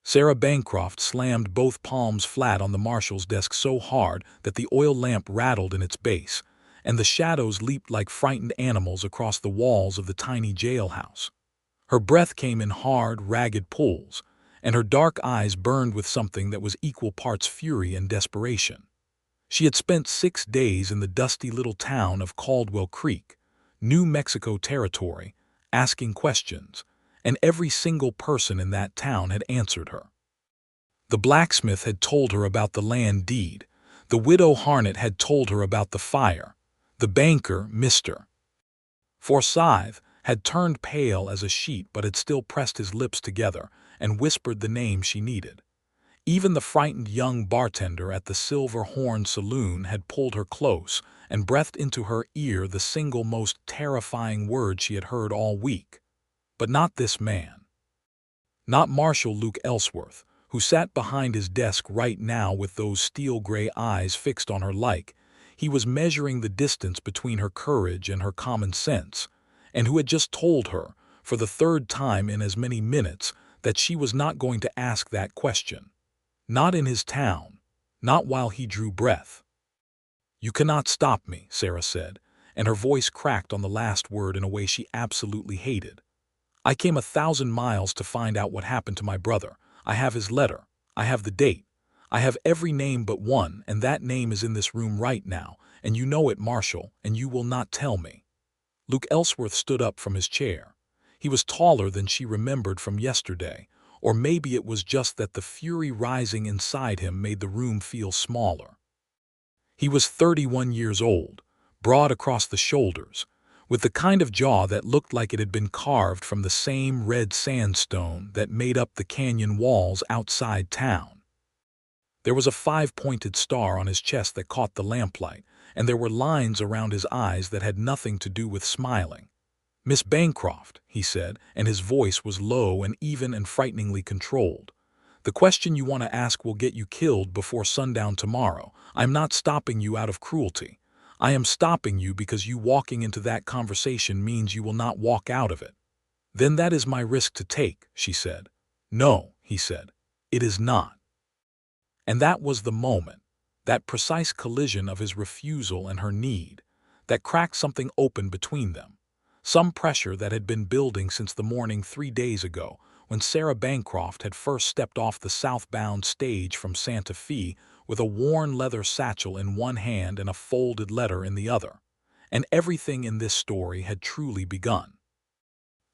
Sarah Bancroft slammed both palms flat on the marshal's desk so hard that the oil lamp rattled in its base, and the shadows leaped like frightened animals across the walls of the tiny jailhouse. Her breath came in hard, ragged pulls, and her dark eyes burned with something that was equal parts fury and desperation. She had spent 6 days in the dusty little town of Caldwell Creek, New Mexico territory, asking questions, and every single person in that town had answered her. The blacksmith had told her about the land deed, the widow Harnett had told her about the fire, the banker, Mr. Forsyth, had turned pale as a sheet but had still pressed his lips together and whispered the name she needed. Even the frightened young bartender at the Silver Horn Saloon had pulled her close and breathed into her ear the single most terrifying word she had heard all week. But not this man. Not Marshal Luke Ellsworth, who sat behind his desk right now with those steel-gray eyes fixed on her like he was measuring the distance between her courage and her common sense, and who had just told her, for the 3rd time in as many minutes, that she was not going to ask that question. Not in his town, not while he drew breath. "You cannot stop me," Sarah said, and her voice cracked on the last word in a way she absolutely hated. "I came 1,000 miles to find out what happened to my brother. I have his letter. I have the date. I have every name but one, and that name is in this room right now, and you know it, Marshal, and you will not tell me." Luke Ellsworth stood up from his chair. He was taller than she remembered from yesterday, or maybe it was just that the fury rising inside him made the room feel smaller. He was 31 years old, broad across the shoulders, with the kind of jaw that looked like it had been carved from the same red sandstone that made up the canyon walls outside town. There was a 5-pointed star on his chest that caught the lamplight, and there were lines around his eyes that had nothing to do with smiling. "Miss Bancroft," he said, and his voice was low and even and frighteningly controlled. "The question you want to ask will get you killed before sundown tomorrow. I'm not stopping you out of cruelty. I am stopping you because you walking into that conversation means you will not walk out of it." "Then that is my risk to take," she said. "No," he said, "it is not." And that was the moment, that precise collision of his refusal and her need, that cracked something open between them. Some pressure that had been building since the morning 3 days ago, when Sarah Bancroft had first stepped off the southbound stage from Santa Fe with a worn leather satchel in one hand and a folded letter in the other. And everything in this story had truly begun.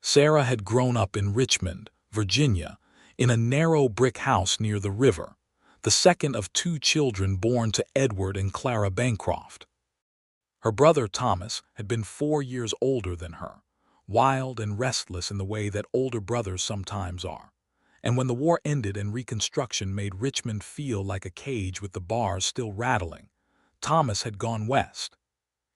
Sarah had grown up in Richmond, Virginia, in a narrow brick house near the river, the second of 2 children born to Edward and Clara Bancroft. Her brother Thomas had been 4 years older than her, wild and restless in the way that older brothers sometimes are. And when the war ended and Reconstruction made Richmond feel like a cage with the bars still rattling, Thomas had gone west.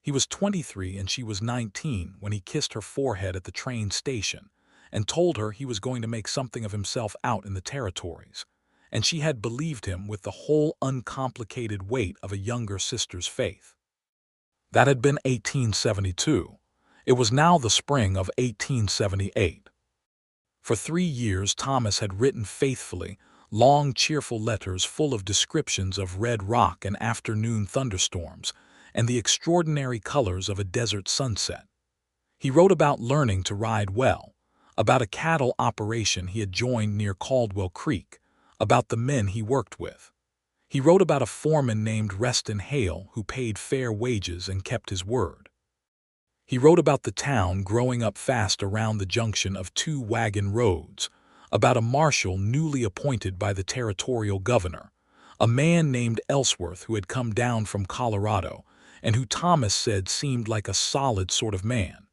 He was 23 and she was 19 when he kissed her forehead at the train station and told her he was going to make something of himself out in the territories. And she had believed him with the whole uncomplicated weight of a younger sister's faith. That had been 1872. It was now the spring of 1878. For 3 years Thomas had written faithfully, long cheerful letters full of descriptions of red rock and afternoon thunderstorms and the extraordinary colors of a desert sunset. He wrote about learning to ride well, about a cattle operation he had joined near Caldwell Creek, about the men he worked with. He wrote about a foreman named Reston Hale who paid fair wages and kept his word. He wrote about the town growing up fast around the junction of 2 wagon roads, about a marshal newly appointed by the territorial governor, a man named Ellsworth who had come down from Colorado and who Thomas said seemed like a solid sort of man.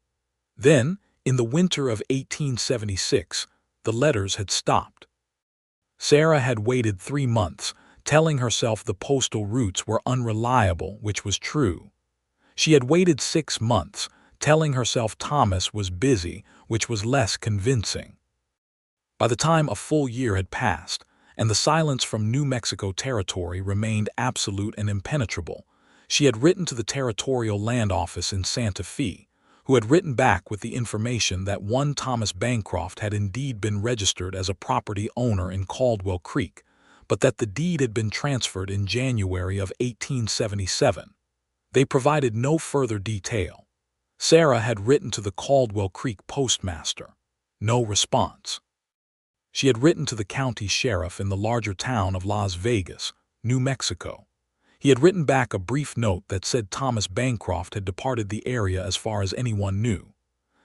Then, in the winter of 1876, the letters had stopped. Sarah had waited 3 months, telling herself the postal routes were unreliable, which was true. She had waited 6 months, telling herself Thomas was busy, which was less convincing. By the time a full year had passed, and the silence from New Mexico territory remained absolute and impenetrable, she had written to the territorial land office in Santa Fe, who had written back with the information that one Thomas Bancroft had indeed been registered as a property owner in Caldwell Creek, but that the deed had been transferred in January of 1877. They provided no further detail. Sarah had written to the Caldwell Creek postmaster. No response. She had written to the county sheriff in the larger town of Las Vegas, New Mexico. He had written back a brief note that said Thomas Bancroft had departed the area as far as anyone knew.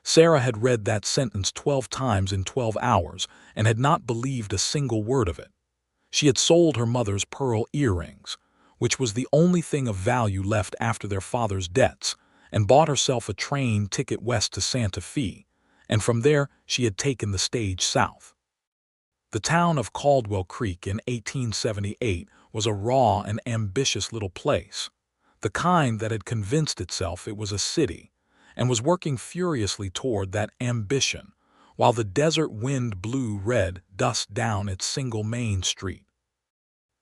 Sarah had read that sentence 12 times in 12 hours and had not believed a single word of it. She had sold her mother's pearl earrings, which was the only thing of value left after their father's debts, and bought herself a train ticket west to Santa Fe, and from there she had taken the stage south. The town of Caldwell Creek in 1878 was a raw and ambitious little place, the kind that had convinced itself it was a city, and was working furiously toward that ambition, while the desert wind blew red dust down its single main street.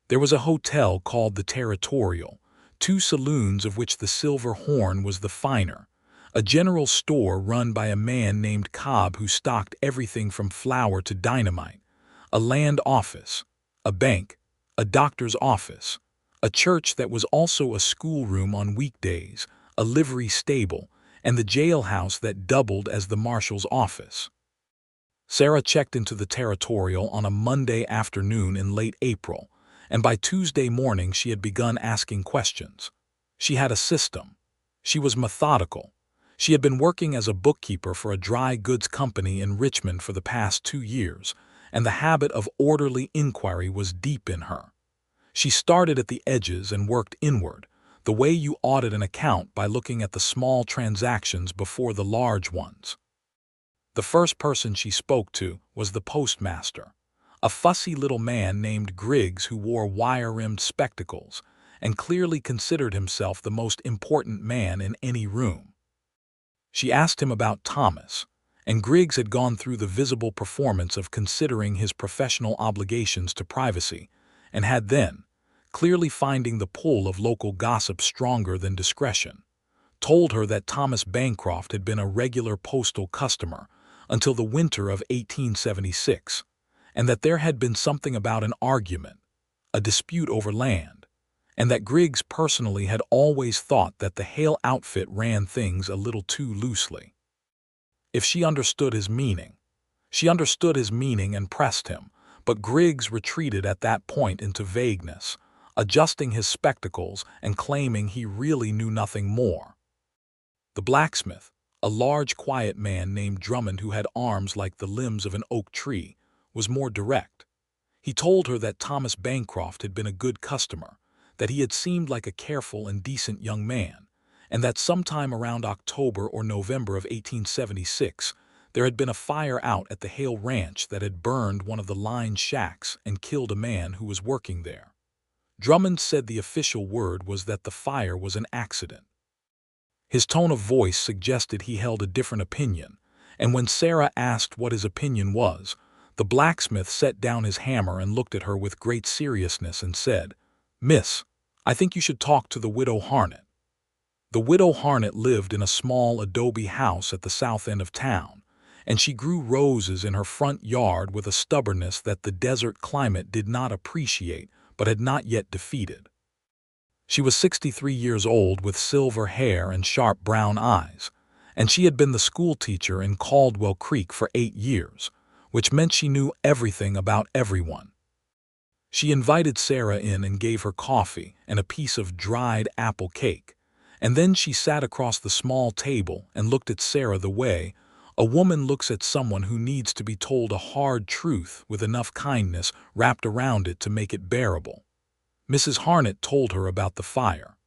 There was a hotel called the Territorial, 2 saloons of which the Silver Horn was the finer, a general store run by a man named Cobb who stocked everything from flour to dynamite, a land office, a bank, a doctor's office, a church that was also a schoolroom on weekdays, a livery stable, and the jailhouse that doubled as the marshal's office. Sarah checked into the Territorial on a Monday afternoon in late April, and by Tuesday morning she had begun asking questions. She had a system. She was methodical. She had been working as a bookkeeper for a dry goods company in Richmond for the past 2 years, and the habit of orderly inquiry was deep in her. She started at the edges and worked inward, the way you audit an account by looking at the small transactions before the large ones. The first person she spoke to was the postmaster, a fussy little man named Griggs who wore wire-rimmed spectacles and clearly considered himself the most important man in any room. She asked him about Thomas, and Griggs had gone through the visible performance of considering his professional obligations to privacy, and had then, clearly finding the pull of local gossip stronger than discretion, told her that Thomas Bancroft had been a regular postal customer until the winter of 1876, and that there had been something about an argument, a dispute over land, and that Griggs personally had always thought that the Hale outfit ran things a little too loosely. If she understood his meaning, she understood his meaning and pressed him, but Griggs retreated at that point into vagueness, adjusting his spectacles and claiming he really knew nothing more. The blacksmith, a large quiet man named Drummond who had arms like the limbs of an oak tree, was more direct. He told her that Thomas Bancroft had been a good customer, that he had seemed like a careful and decent young man, and that sometime around October or November of 1876, there had been a fire out at the Hale Ranch that had burned one of the line shacks and killed a man who was working there. Drummond said the official word was that the fire was an accident. His tone of voice suggested he held a different opinion, and when Sarah asked what his opinion was, the blacksmith set down his hammer and looked at her with great seriousness and said, "Miss, I think you should talk to the widow Harnett." The widow Harnett lived in a small adobe house at the south end of town, and she grew roses in her front yard with a stubbornness that the desert climate did not appreciate but had not yet defeated. She was 63 years old with silver hair and sharp brown eyes, and she had been the schoolteacher in Caldwell Creek for 8 years, which meant she knew everything about everyone. She invited Sarah in and gave her coffee and a piece of dried apple cake, and then she sat across the small table and looked at Sarah the way a woman looks at someone who needs to be told a hard truth with enough kindness wrapped around it to make it bearable. Mrs. Harnett told her about the fire.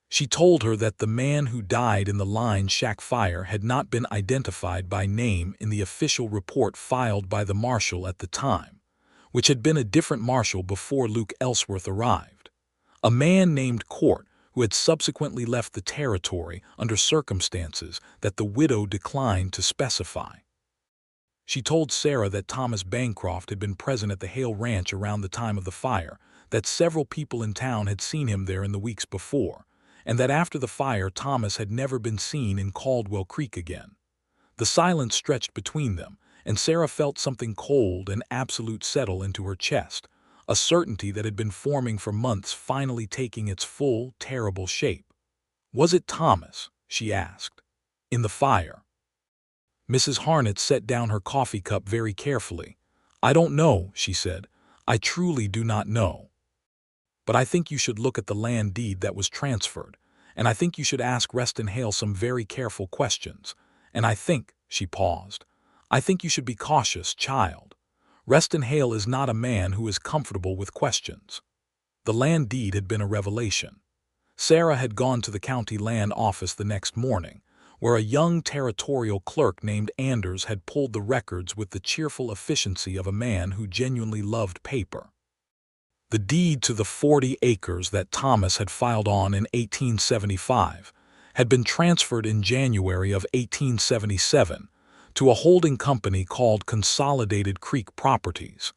She told her that the man who died in the line shack fire had not been identified by name in the official report filed by the marshal at the time, which had been a different marshal before Luke Ellsworth arrived, a man named Court who had subsequently left the territory under circumstances that the widow declined to specify. She told Sarah that Thomas Bancroft had been present at the Hale Ranch around the time of the fire, that several people in town had seen him there in the weeks before, and that after the fire Thomas had never been seen in Caldwell Creek again. The silence stretched between them, and Sarah felt something cold and absolute settle into her chest, a certainty that had been forming for months finally taking its full, terrible shape. "Was it Thomas?" she asked. "In the fire?" Mrs. Harnett set down her coffee cup very carefully. "I don't know," she said. "I truly do not know. But I think you should look at the land deed that was transferred, and I think you should ask Reston Hale some very careful questions. And I think," she paused, "I think you should be cautious, child. Reston Hale is not a man who is comfortable with questions." The land deed had been a revelation. Sarah had gone to the county land office the next morning, where a young territorial clerk named Anders had pulled the records with the cheerful efficiency of a man who genuinely loved paper. The deed to the 40 acres that Thomas had filed on in 1875 had been transferred in January of 1877 to a holding company called Consolidated Creek Properties,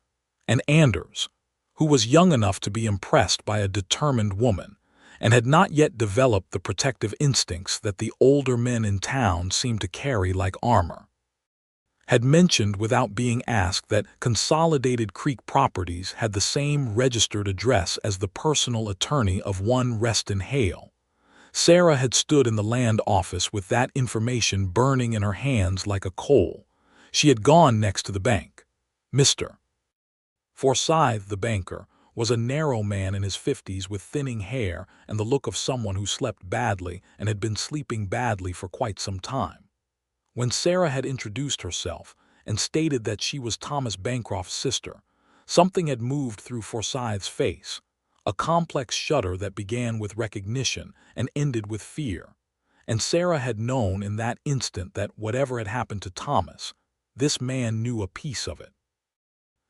and Anders, who was young enough to be impressed by a determined woman and had not yet developed the protective instincts that the older men in town seemed to carry like armor, had mentioned without being asked that Consolidated Creek Properties had the same registered address as the personal attorney of one Reston Hale. Sarah had stood in the land office with that information burning in her hands like a coal. She had gone next to the bank. Mr. Forsyth, the banker, was a narrow man in his 50s with thinning hair and the look of someone who slept badly and had been sleeping badly for quite some time. When Sarah had introduced herself and stated that she was Thomas Bancroft's sister, something had moved through Forsyth's face, a complex shudder that began with recognition and ended with fear. And Sarah had known in that instant that whatever had happened to Thomas, this man knew a piece of it.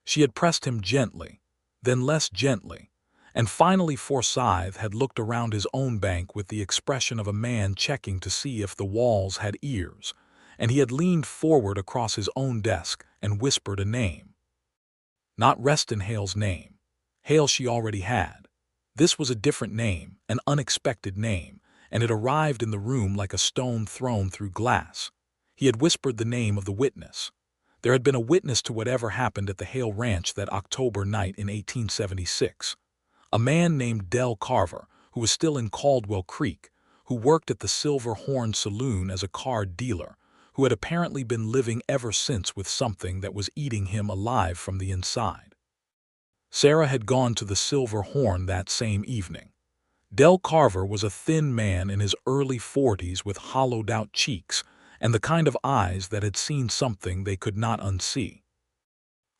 She had pressed him gently, then less gently, and finally Forsyth had looked around his own bank with the expression of a man checking to see if the walls had ears, and he had leaned forward across his own desk and whispered a name. Not Reston Hale's name. Hale she already had. This was a different name, an unexpected name, and it arrived in the room like a stone thrown through glass. He had whispered the name of the witness. There had been a witness to whatever happened at the Hale Ranch that October night in 1876. A man named Del Carver, who was still in Caldwell Creek, who worked at the Silver Horn Saloon as a card dealer, who had apparently been living ever since with something that was eating him alive from the inside. Sarah had gone to the Silver Horn that same evening. Del Carver was a thin man in his early 40s with hollowed-out cheeks and the kind of eyes that had seen something they could not unsee.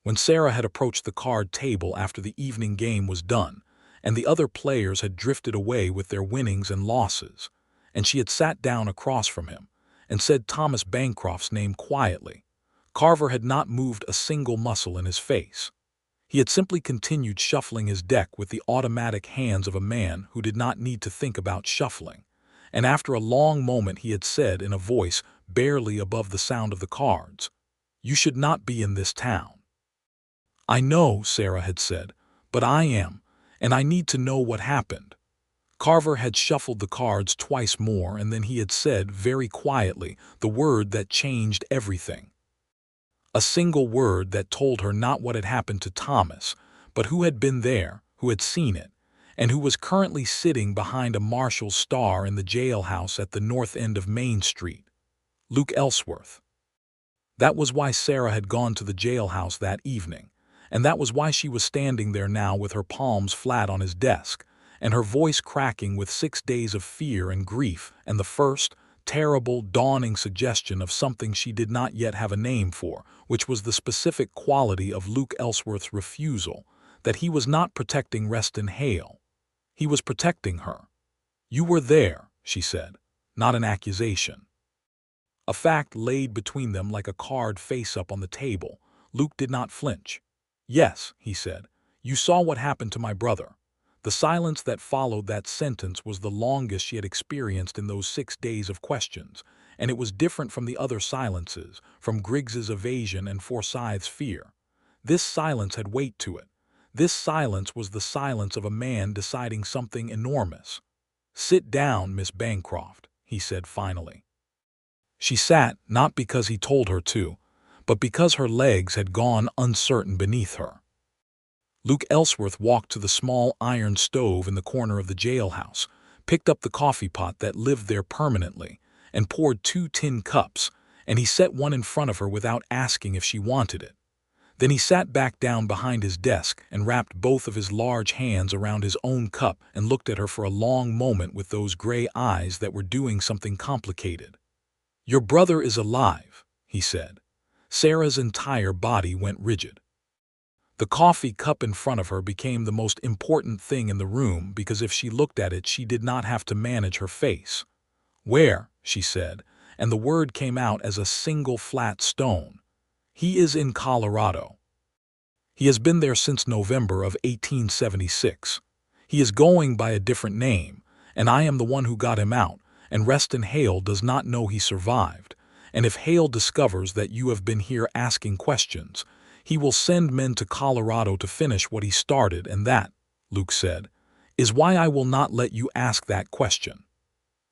When Sarah had approached the card table after the evening game was done, and the other players had drifted away with their winnings and losses, and she had sat down across from him and said Thomas Bancroft's name quietly, Carver had not moved a single muscle in his face. He had simply continued shuffling his deck with the automatic hands of a man who did not need to think about shuffling, and after a long moment he had said in a voice barely above the sound of the cards, "You should not be in this town." "I know," Sarah had said, "but I am, and I need to know what happened." Carver had shuffled the cards twice more, and then he had said very quietly the word that changed everything. A single word that told her not what had happened to Thomas, but who had been there, who had seen it, and who was currently sitting behind a marshal's star in the jailhouse at the north end of Main Street. Luke Ellsworth. That was why Sarah had gone to the jailhouse that evening, and that was why she was standing there now with her palms flat on his desk, and her voice cracking with 6 days of fear and grief and the first, terrible, dawning suggestion of something she did not yet have a name for, which was the specific quality of Luke Ellsworth's refusal, that he was not protecting Reston Hale. He was protecting her. "You were there," she said, not an accusation. A fact laid between them like a card face-up on the table. Luke did not flinch. "Yes," he said, "you saw what happened to my brother." The silence that followed that sentence was the longest she had experienced in those 6 days of questions, and it was different from the other silences, from Griggs's evasion and Forsyth's fear. This silence had weight to it. This silence was the silence of a man deciding something enormous. "Sit down, Miss Bancroft," he said finally. She sat, not because he told her to, but because her legs had gone uncertain beneath her. Luke Ellsworth walked to the small iron stove in the corner of the jailhouse, picked up the coffee pot that lived there permanently, and poured 2 tin cups, and he set one in front of her without asking if she wanted it. Then he sat back down behind his desk and wrapped both of his large hands around his own cup and looked at her for a long moment with those gray eyes that were doing something complicated. "Your brother is alive," he said. Sarah's entire body went rigid. The coffee cup in front of her became the most important thing in the room because if she looked at it, she did not have to manage her face. "Where?" she said, and the word came out as a single flat stone. "He is in Colorado. He has been there since November of 1876. He is going by a different name, and I am the one who got him out, and Reston Hale does not know he survived. And if Hale discovers that you have been here asking questions, he will send men to Colorado to finish what he started, and that," Luke said, "is why I will not let you ask that question."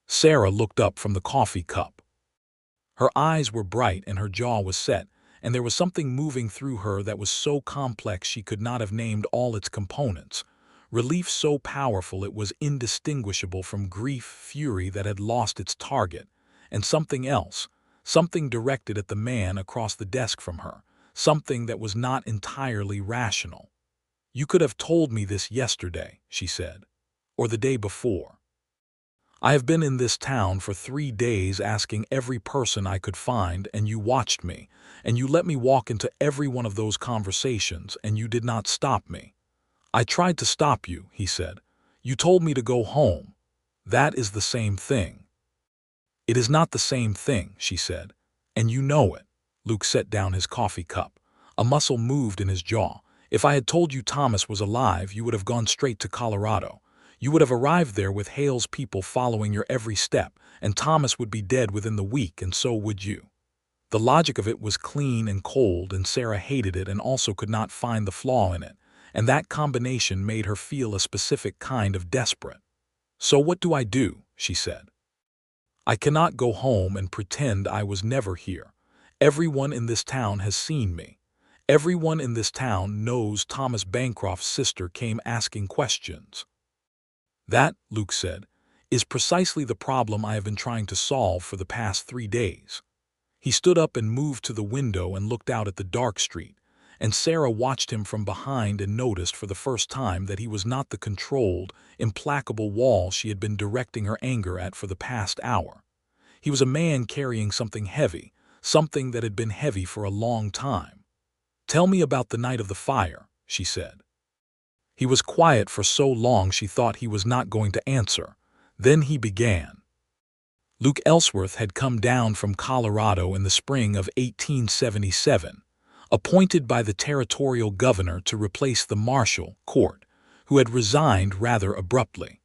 Sarah looked up from the coffee cup. Her eyes were bright and her jaw was set, and there was something moving through her that was so complex she could not have named all its components. Relief so powerful it was indistinguishable from grief, fury that had lost its target, and something else, something directed at the man across the desk from her, something that was not entirely rational. "You could have told me this yesterday," she said, "or the day before. I have been in this town for 3 days asking every person I could find, and you watched me, and you let me walk into every one of those conversations, and you did not stop me." "I tried to stop you," he said. "You told me to go home. That is the same thing." "It is not the same thing," she said, "and you know it." Luke set down his coffee cup. A muscle moved in his jaw. "If I had told you Thomas was alive, you would have gone straight to Colorado. You would have arrived there with Hale's people following your every step, and Thomas would be dead within the week, and so would you." The logic of it was clean and cold, and Sarah hated it and also could not find the flaw in it, and that combination made her feel a specific kind of desperate. "So what do I do?" she said. "I cannot go home and pretend I was never here. Everyone in this town has seen me. Everyone in this town knows Thomas Bancroft's sister came asking questions." "That," Luke said, "is precisely the problem I have been trying to solve for the past 3 days." He stood up and moved to the window and looked out at the dark street, and Sarah watched him from behind and noticed for the first time that he was not the controlled, implacable wall she had been directing her anger at for the past hour. He was a man carrying something heavy, something that had been heavy for a long time. "Tell me about the night of the fire," she said. He was quiet for so long she thought he was not going to answer. Then he began. Luke Ellsworth had come down from Colorado in the spring of 1877, appointed by the territorial governor to replace the Marshal Court, who had resigned rather abruptly.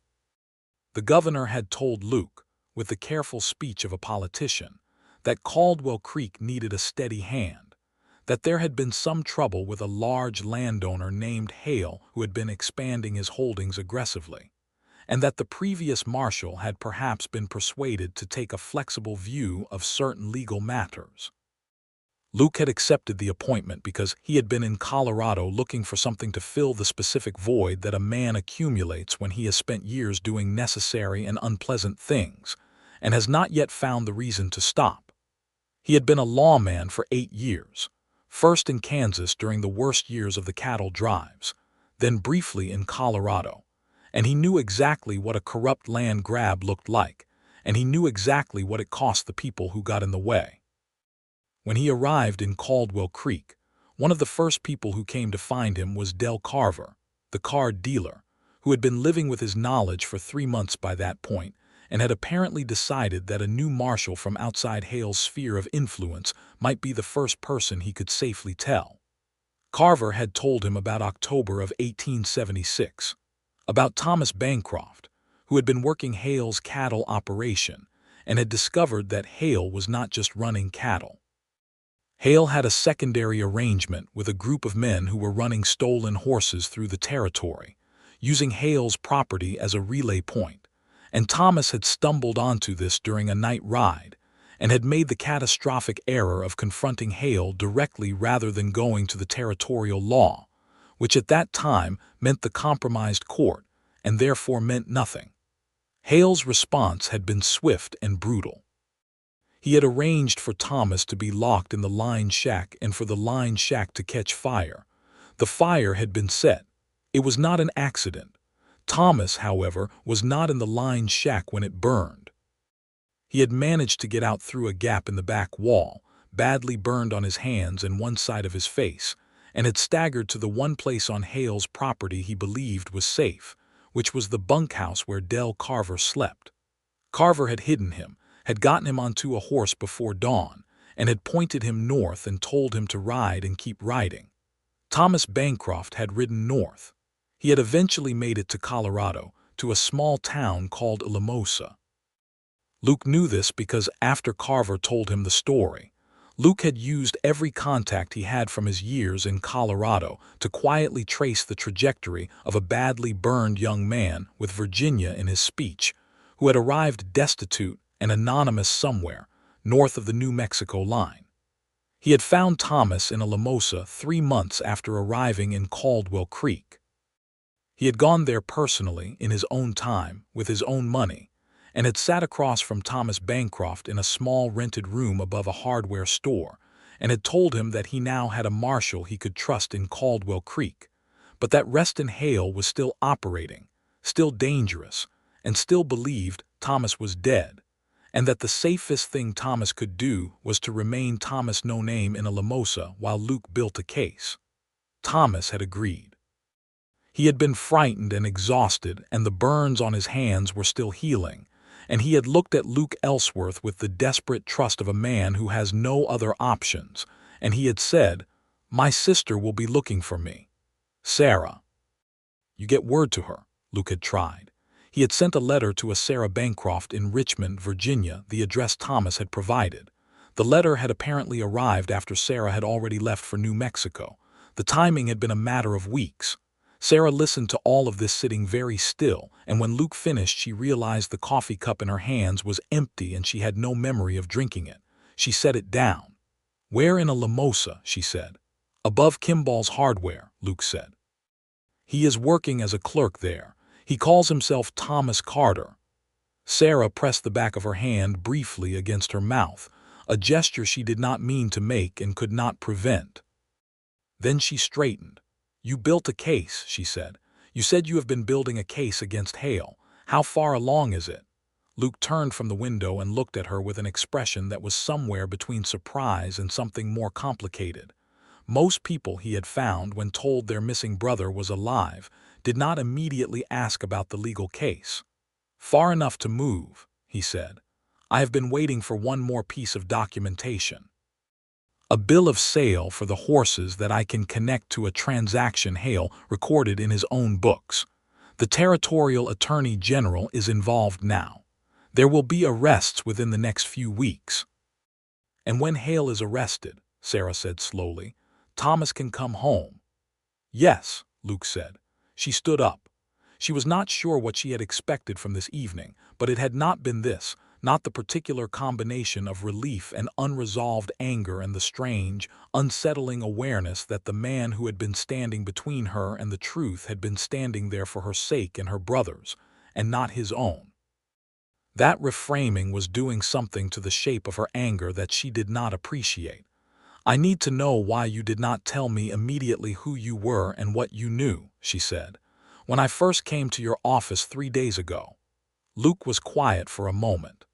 The governor had told Luke, with the careful speech of a politician, that Caldwell Creek needed a steady hand, that there had been some trouble with a large landowner named Hale who had been expanding his holdings aggressively, and that the previous marshal had perhaps been persuaded to take a flexible view of certain legal matters. Luke had accepted the appointment because he had been in Colorado looking for something to fill the specific void that a man accumulates when he has spent years doing necessary and unpleasant things, and has not yet found the reason to stop. He had been a lawman for 8 years, first in Kansas during the worst years of the cattle drives, then briefly in Colorado, and he knew exactly what a corrupt land grab looked like, and he knew exactly what it cost the people who got in the way. When he arrived in Caldwell Creek, one of the first people who came to find him was Del Carver, the card dealer, who had been living with his knowledge for 3 months by that point, and had apparently decided that a new marshal from outside Hale's sphere of influence might be the first person he could safely tell. Carver had told him about October of 1876, about Thomas Bancroft, who had been working Hale's cattle operation, and had discovered that Hale was not just running cattle. Hale had a secondary arrangement with a group of men who were running stolen horses through the territory, using Hale's property as a relay point, and Thomas had stumbled onto this during a night ride, and had made the catastrophic error of confronting Hale directly rather than going to the territorial law, which at that time meant the compromised court, and therefore meant nothing. Hale's response had been swift and brutal. He had arranged for Thomas to be locked in the line shack and for the line shack to catch fire. The fire had been set. It was not an accident. Thomas, however, was not in the line shack when it burned. He had managed to get out through a gap in the back wall, badly burned on his hands and one side of his face, and had staggered to the one place on Hale's property he believed was safe, which was the bunkhouse where Del Carver slept. Carver had hidden him, had gotten him onto a horse before dawn, and had pointed him north and told him to ride and keep riding. Thomas Bancroft had ridden north. He had eventually made it to Colorado, to a small town called Alamosa. Luke knew this because after Carver told him the story, Luke had used every contact he had from his years in Colorado to quietly trace the trajectory of a badly burned young man with Virginia in his speech, who had arrived destitute and anonymous somewhere north of the New Mexico line. He had found Thomas in Alamosa 3 months after arriving in Caldwell Creek. He had gone there personally, in his own time, with his own money, and had sat across from Thomas Bancroft in a small rented room above a hardware store, and had told him that he now had a marshal he could trust in Caldwell Creek, but that Reston Hale was still operating, still dangerous, and still believed Thomas was dead, and that the safest thing Thomas could do was to remain Thomas No Name in Alamosa while Luke built a case. Thomas had agreed. He had been frightened and exhausted, and the burns on his hands were still healing, and he had looked at Luke Ellsworth with the desperate trust of a man who has no other options, and he had said, "My sister will be looking for me. Sarah." "You get word to her," Luke had tried. He had sent a letter to a Sarah Bancroft in Richmond, Virginia, the address Thomas had provided. The letter had apparently arrived after Sarah had already left for New Mexico. The timing had been a matter of weeks. Sarah listened to all of this sitting very still, and when Luke finished she realized the coffee cup in her hands was empty and she had no memory of drinking it. She set it down. "Where in Alamosa?" she said. "Above Kimball's Hardware," Luke said. "He is working as a clerk there. He calls himself Thomas Carter." Sarah pressed the back of her hand briefly against her mouth, a gesture she did not mean to make and could not prevent. Then she straightened. "You built a case," she said. "You said you have been building a case against Hale. How far along is it?" Luke turned from the window and looked at her with an expression that was somewhere between surprise and something more complicated. Most people he had found, when told their missing brother was alive, did not immediately ask about the legal case. "Far enough to move," he said. "I have been waiting for one more piece of documentation. A bill of sale for the horses that I can connect to a transaction Hale recorded in his own books. The Territorial Attorney General is involved now. There will be arrests within the next few weeks." "And when Hale is arrested," Sarah said slowly, "Thomas can come home." "Yes," Luke said. She stood up. She was not sure what she had expected from this evening, but it had not been this, not the particular combination of relief and unresolved anger and the strange, unsettling awareness that the man who had been standing between her and the truth had been standing there for her sake and her brother's, and not his own. That reframing was doing something to the shape of her anger that she did not appreciate. "I need to know why you did not tell me immediately who you were and what you knew," she said. "When I first came to your office 3 days ago." Luke was quiet for a moment.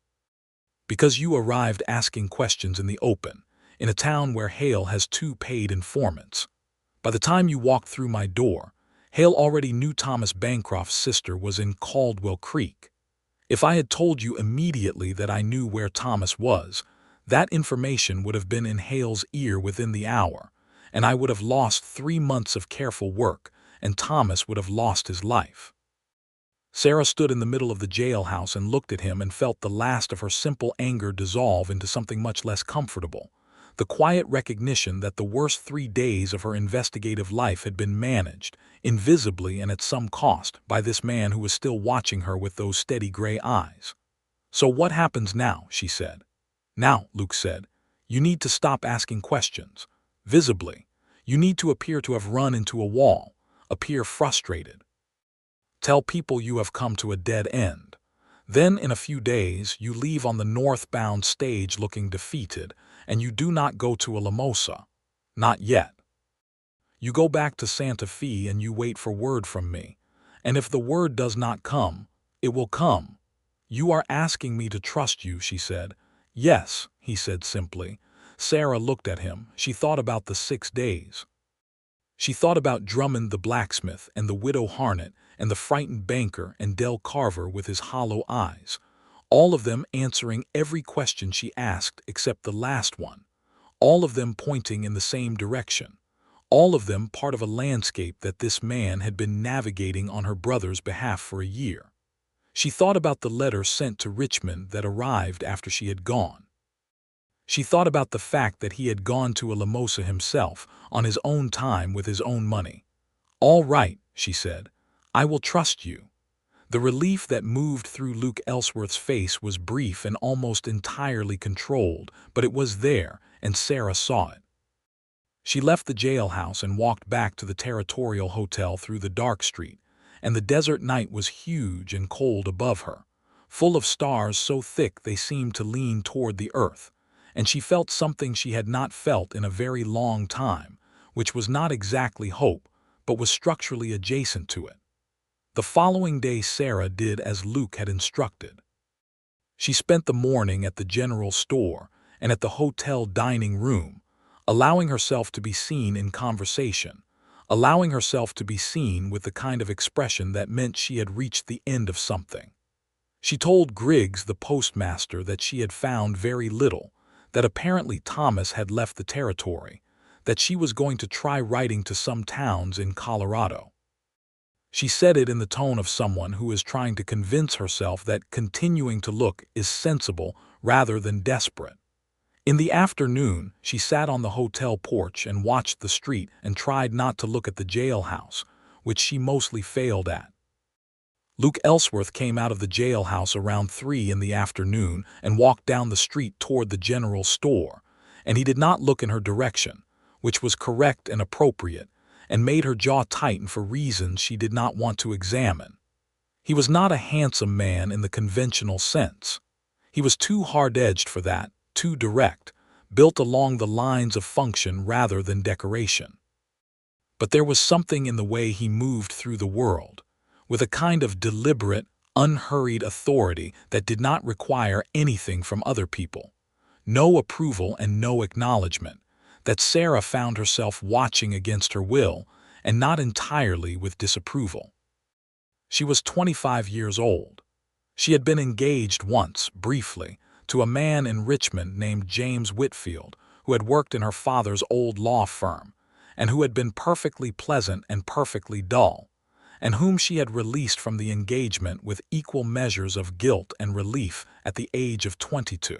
"Because you arrived asking questions in the open, in a town where Hale has 2 paid informants. By the time you walked through my door, Hale already knew Thomas Bancroft's sister was in Caldwell Creek. If I had told you immediately that I knew where Thomas was, that information would have been in Hale's ear within the hour, and I would have lost 3 months of careful work, and Thomas would have lost his life." Sarah stood in the middle of the jailhouse and looked at him and felt the last of her simple anger dissolve into something much less comfortable. the quiet recognition that the worst 3 days of her investigative life had been managed, invisibly and at some cost, by this man who was still watching her with those steady gray eyes. "So what happens now?" she said. "Now," Luke said, "you need to stop asking questions. Visibly. You need to appear to have run into a wall, appear frustrated. Tell people you have come to a dead end. Then, in a few days, you leave on the northbound stage looking defeated, and you do not go to a limosa. Not yet. You go back to Santa Fe and you wait for word from me. And if the word does not come, it will come. You are asking me to trust you," she said. "Yes," he said simply. Sarah looked at him. She thought about the 6 days. She thought about Drummond the blacksmith and the widow Harnett and the frightened banker and Del Carver with his hollow eyes, all of them answering every question she asked except the last one, all of them pointing in the same direction, all of them part of a landscape that this man had been navigating on her brother's behalf for a year. She thought about the letter sent to Richmond that arrived after she had gone. She thought about the fact that he had gone to a limosa himself, on his own time with his own money. "All right," she said. "I will trust you." The relief that moved through Luke Ellsworth's face was brief and almost entirely controlled, but it was there, and Sarah saw it. She left the jailhouse and walked back to the Territorial Hotel through the dark street, and the desert night was huge and cold above her, full of stars so thick they seemed to lean toward the earth, and she felt something she had not felt in a very long time, which was not exactly hope, but was structurally adjacent to it. The following day Sarah did as Luke had instructed. She spent the morning at the general store and at the hotel dining room, allowing herself to be seen in conversation, allowing herself to be seen with the kind of expression that meant she had reached the end of something. She told Griggs, the postmaster, that she had found very little, that apparently Thomas had left the territory, that she was going to try writing to some towns in Colorado. She said it in the tone of someone who is trying to convince herself that continuing to look is sensible rather than desperate. In the afternoon, she sat on the hotel porch and watched the street and tried not to look at the jailhouse, which she mostly failed at. Luke Ellsworth came out of the jailhouse around 3 in the afternoon and walked down the street toward the general store, and he did not look in her direction, which was correct and appropriate, and made her jaw tighten for reasons she did not want to examine. He was not a handsome man in the conventional sense. He was too hard-edged for that, too direct, built along the lines of function rather than decoration. But there was something in the way he moved through the world, with a kind of deliberate, unhurried authority that did not require anything from other people, no approval and no acknowledgement, that Sarah found herself watching against her will and not entirely with disapproval. She was 25 years old. She had been engaged once, briefly, to a man in Richmond named James Whitfield, who had worked in her father's old law firm, and who had been perfectly pleasant and perfectly dull, and whom she had released from the engagement with equal measures of guilt and relief at the age of 22.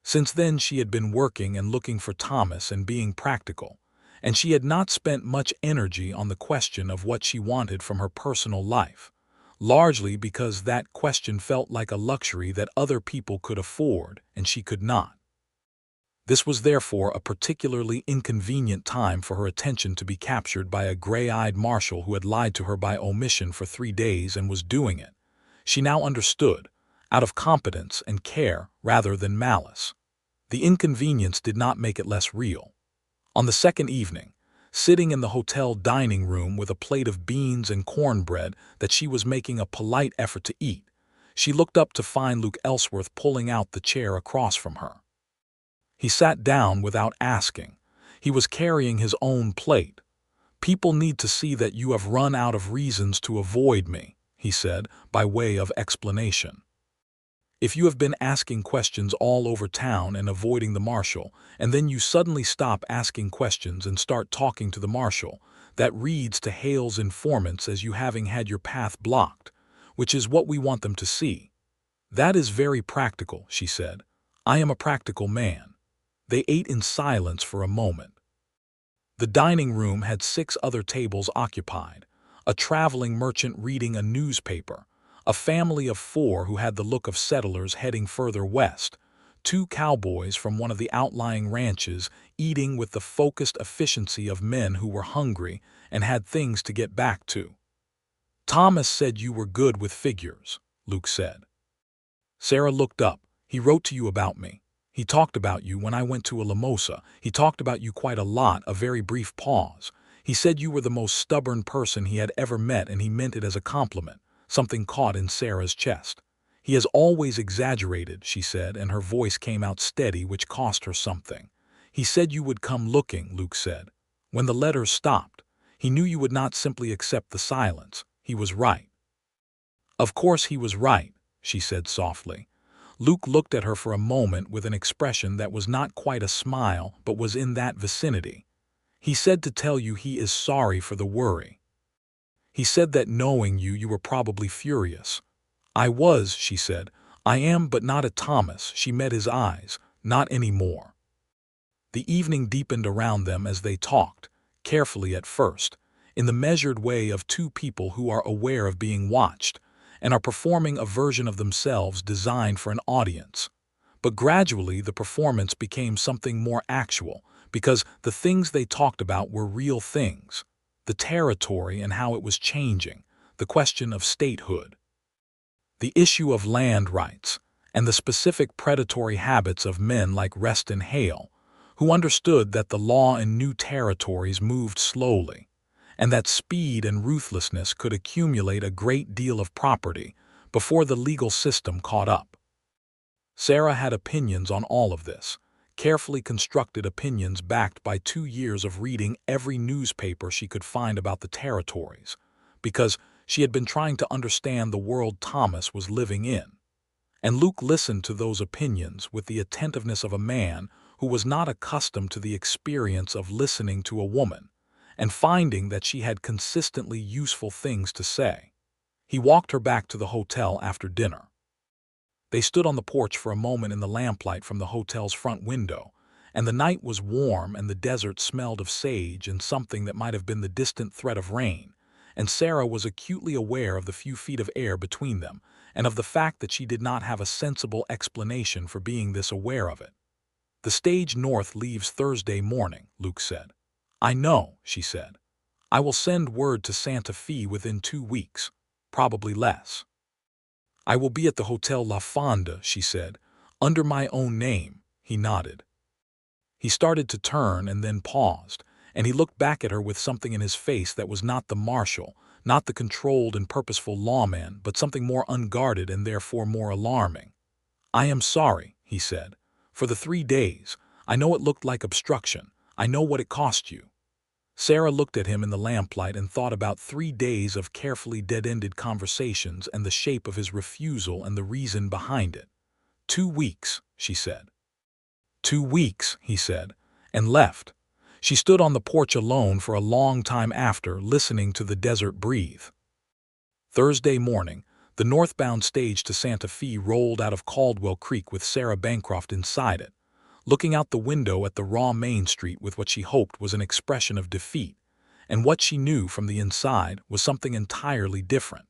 Since then she had been working and looking for Thomas and being practical, and she had not spent much energy on the question of what she wanted from her personal life, largely because that question felt like a luxury that other people could afford and she could not. This was therefore a particularly inconvenient time for her attention to be captured by a gray-eyed marshal who had lied to her by omission for 3 days and was doing it, she now understood, out of competence and care rather than malice. The inconvenience did not make it less real. On the second evening, sitting in the hotel dining room with a plate of beans and cornbread that she was making a polite effort to eat, she looked up to find Luke Ellsworth pulling out the chair across from her. He sat down without asking. He was carrying his own plate. "People need to see that you have run out of reasons to avoid me," he said, by way of explanation. "If you have been asking questions all over town and avoiding the marshal, and then you suddenly stop asking questions and start talking to the marshal, that reads to Hale's informants as you having had your path blocked, which is what we want them to see. That is very practical," she said. "I am a practical man. They ate in silence for a moment. The dining room had 6 other tables occupied, a traveling merchant reading a newspaper, a family of 4 who had the look of settlers heading further west, 2 cowboys from one of the outlying ranches eating with the focused efficiency of men who were hungry and had things to get back to. "Thomas said you were good with figures," Luke said. Sarah looked up. "He wrote to you about me. He talked about you when I went to Alamosa. He talked about you quite a lot." A very brief pause. "He said you were the most stubborn person he had ever met, and he meant it as a compliment." Something caught in Sarah's chest. "He has always exaggerated," she said, and her voice came out steady, which cost her something. "He said you would come looking," Luke said. "When the letters stopped, he knew you would not simply accept the silence. He was right." "Of course he was right," she said softly. Luke looked at her for a moment with an expression that was not quite a smile but was in that vicinity. "He said to tell you he is sorry for the worry. He said that knowing you, you were probably furious." "I was," she said. "I am, but not at Thomas." She met his eyes. "Not anymore." The evening deepened around them as they talked, carefully at first, in the measured way of 2 people who are aware of being watched and are performing a version of themselves designed for an audience. But gradually the performance became something more actual, because the things they talked about were real things: the territory and how it was changing, the question of statehood, the issue of land rights, and the specific predatory habits of men like Reston Hale, who understood that the law in new territories moved slowly, and that speed and ruthlessness could accumulate a great deal of property before the legal system caught up. Sarah had opinions on all of this, carefully constructed opinions backed by 2 years of reading every newspaper she could find about the territories, because she had been trying to understand the world Thomas was living in. And Luke listened to those opinions with the attentiveness of a man who was not accustomed to the experience of listening to a woman and finding that she had consistently useful things to say. He walked her back to the hotel after dinner. They stood on the porch for a moment in the lamplight from the hotel's front window, and the night was warm and the desert smelled of sage and something that might have been the distant threat of rain, and Sarah was acutely aware of the few feet of air between them and of the fact that she did not have a sensible explanation for being this aware of it. "The stage north leaves Thursday morning," Luke said. "I know," she said. "I will send word to Santa Fe within 2 weeks, probably less." "I will be at the Hotel La Fonda," she said. "Under my own name." He nodded. He started to turn and then paused, and he looked back at her with something in his face that was not the marshal, not the controlled and purposeful lawman, but something more unguarded and therefore more alarming. "I am sorry," he said, "for the 3 days. I know it looked like obstruction. I know what it cost you." Sarah looked at him in the lamplight and thought about 3 days of carefully dead-ended conversations and the shape of his refusal and the reason behind it. "2 weeks," she said. "2 weeks," he said, and left. She stood on the porch alone for a long time after, listening to the desert breathe. Thursday morning, the northbound stage to Santa Fe rolled out of Caldwell Creek with Sarah Bancroft inside it, looking out the window at the raw Main Street with what she hoped was an expression of defeat, and what she knew from the inside was something entirely different.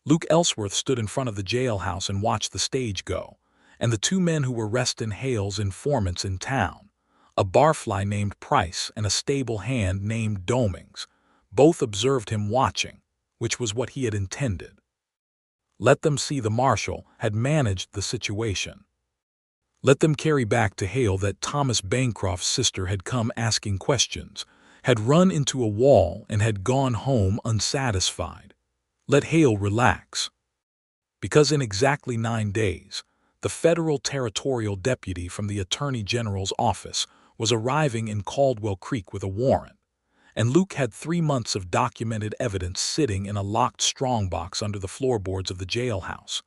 Luke Ellsworth stood in front of the jailhouse and watched the stage go, and the 2 men who were Reston Hale's informants in town, a barfly named Price and a stable hand named Domings, both observed him watching, which was what he had intended. Let them see the marshal had managed the situation. Let them carry back to Hale that Thomas Bancroft's sister had come asking questions, had run into a wall, and had gone home unsatisfied. Let Hale relax. Because in exactly 9 days, the federal territorial deputy from the Attorney General's office was arriving in Caldwell Creek with a warrant, and Luke had 3 months of documented evidence sitting in a locked strongbox under the floorboards of the jailhouse.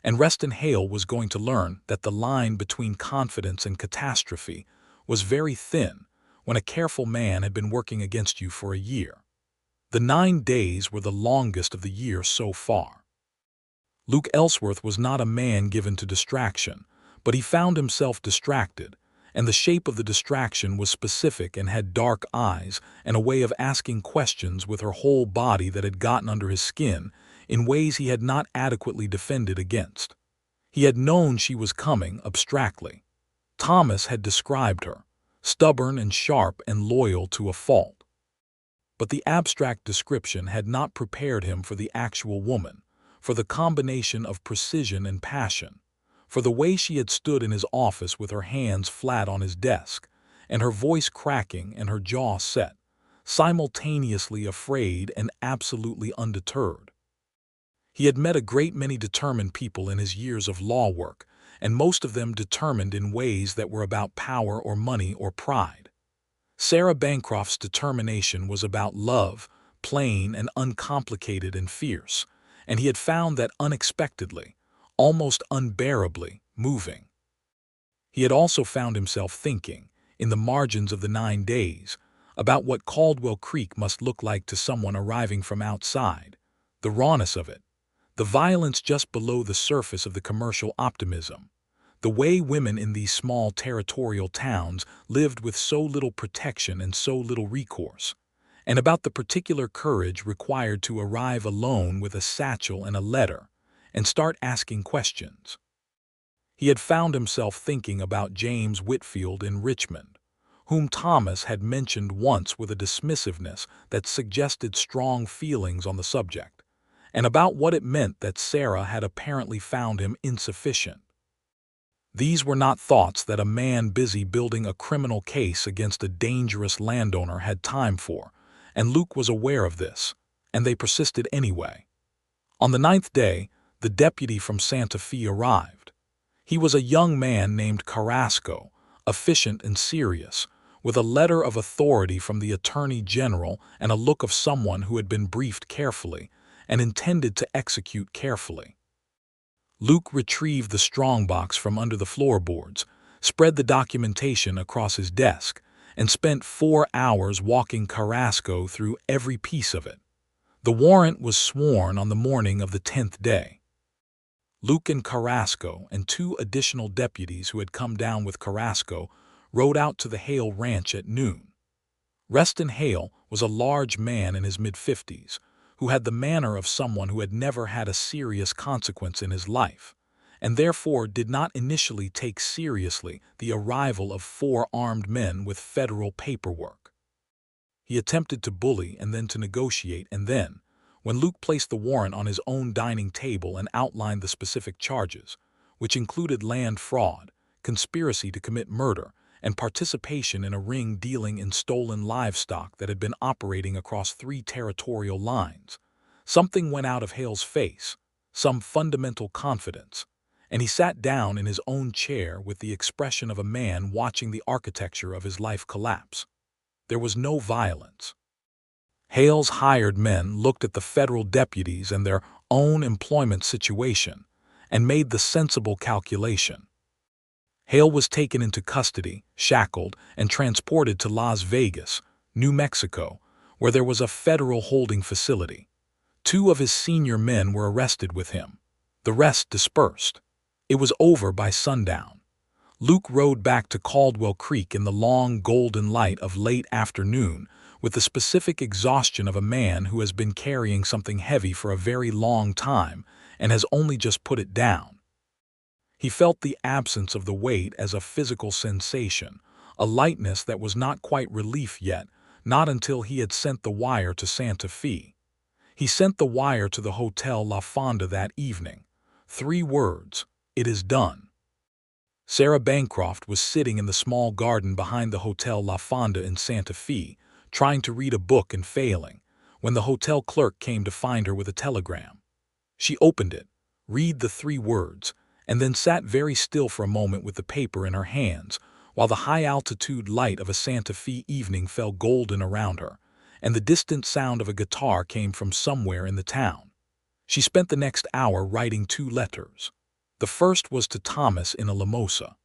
And Reston Hale was going to learn that the line between confidence and catastrophe was very thin when a careful man had been working against you for a year. The 9 days were the longest of the year so far. Luke Ellsworth was not a man given to distraction, but he found himself distracted, and the shape of the distraction was specific and had dark eyes and a way of asking questions with her whole body that had gotten under his skin in ways he had not adequately defended against. He had known she was coming abstractly. Thomas had described her, stubborn and sharp and loyal to a fault. But the abstract description had not prepared him for the actual woman, for the combination of precision and passion, for the way she had stood in his office with her hands flat on his desk, and her voice cracking and her jaw set, simultaneously afraid and absolutely undeterred. He had met a great many determined people in his years of law work, and most of them determined in ways that were about power or money or pride. Sarah Bancroft's determination was about love, plain and uncomplicated and fierce, and he had found that unexpectedly, almost unbearably, moving. He had also found himself thinking, in the margins of the 9 days, about what Caldwell Creek must look like to someone arriving from outside, the rawness of it, the violence just below the surface of the commercial optimism, the way women in these small territorial towns lived with so little protection and so little recourse, and about the particular courage required to arrive alone with a satchel and a letter and start asking questions. He had found himself thinking about James Whitfield in Richmond, whom Thomas had mentioned once with a dismissiveness that suggested strong feelings on the subject, and about what it meant that Sarah had apparently found him insufficient. These were not thoughts that a man busy building a criminal case against a dangerous landowner had time for, and Luke was aware of this, and they persisted anyway. On the 9th day, the deputy from Santa Fe arrived. He was a young man named Carrasco, efficient and serious, with a letter of authority from the Attorney General and a look of someone who had been briefed carefully and intended to execute carefully. Luke retrieved the strongbox from under the floorboards, spread the documentation across his desk, and spent 4 hours walking Carrasco through every piece of it. The warrant was sworn on the morning of the 10th day. Luke and Carrasco and 2 additional deputies who had come down with Carrasco rode out to the Hale Ranch at noon. Reston Hale was a large man in his mid-50s, who had the manner of someone who had never had a serious consequence in his life, and therefore did not initially take seriously the arrival of 4 armed men with federal paperwork. He attempted to bully and then to negotiate, and then, when Luke placed the warrant on his own dining table and outlined the specific charges, which included land fraud, conspiracy to commit murder, and participation in a ring dealing in stolen livestock that had been operating across 3 territorial lines, something went out of Hale's face, some fundamental confidence, and he sat down in his own chair with the expression of a man watching the architecture of his life collapse. There was no violence. Hale's hired men looked at the federal deputies and their own employment situation and made the sensible calculation. Hale was taken into custody, shackled, and transported to Las Vegas, New Mexico, where there was a federal holding facility. 2 of his senior men were arrested with him. The rest dispersed. It was over by sundown. Luke rode back to Caldwell Creek in the long golden light of late afternoon with the specific exhaustion of a man who has been carrying something heavy for a very long time and has only just put it down. He felt the absence of the weight as a physical sensation, a lightness that was not quite relief yet, not until he had sent the wire to Santa Fe. He sent the wire to the Hotel La Fonda that evening. 3 words, "It is done." Sarah Bancroft was sitting in the small garden behind the Hotel La Fonda in Santa Fe, trying to read a book and failing, when the hotel clerk came to find her with a telegram. She opened it, read the 3 words, and then sat very still for a moment with the paper in her hands, while the high-altitude light of a Santa Fe evening fell golden around her, and the distant sound of a guitar came from somewhere in the town. She spent the next hour writing 2 letters. The first was to Thomas in a limosa.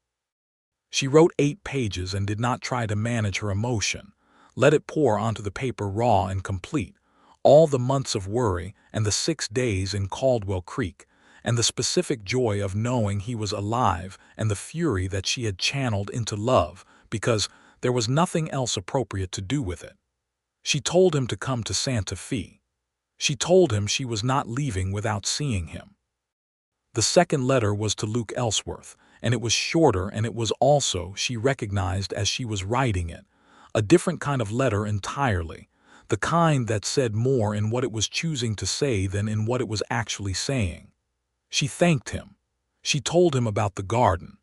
She wrote 8 pages and did not try to manage her emotion, let it pour onto the paper raw and complete, all the months of worry and the 6 days in Caldwell Creek, and the specific joy of knowing he was alive, and the fury that she had channeled into love, because there was nothing else appropriate to do with it. She told him to come to Santa Fe. She told him she was not leaving without seeing him. The second letter was to Luke Ellsworth, and it was shorter, and it was also, she recognized as she was writing it, a different kind of letter entirely, the kind that said more in what it was choosing to say than in what it was actually saying. She thanked him. She told him about the garden.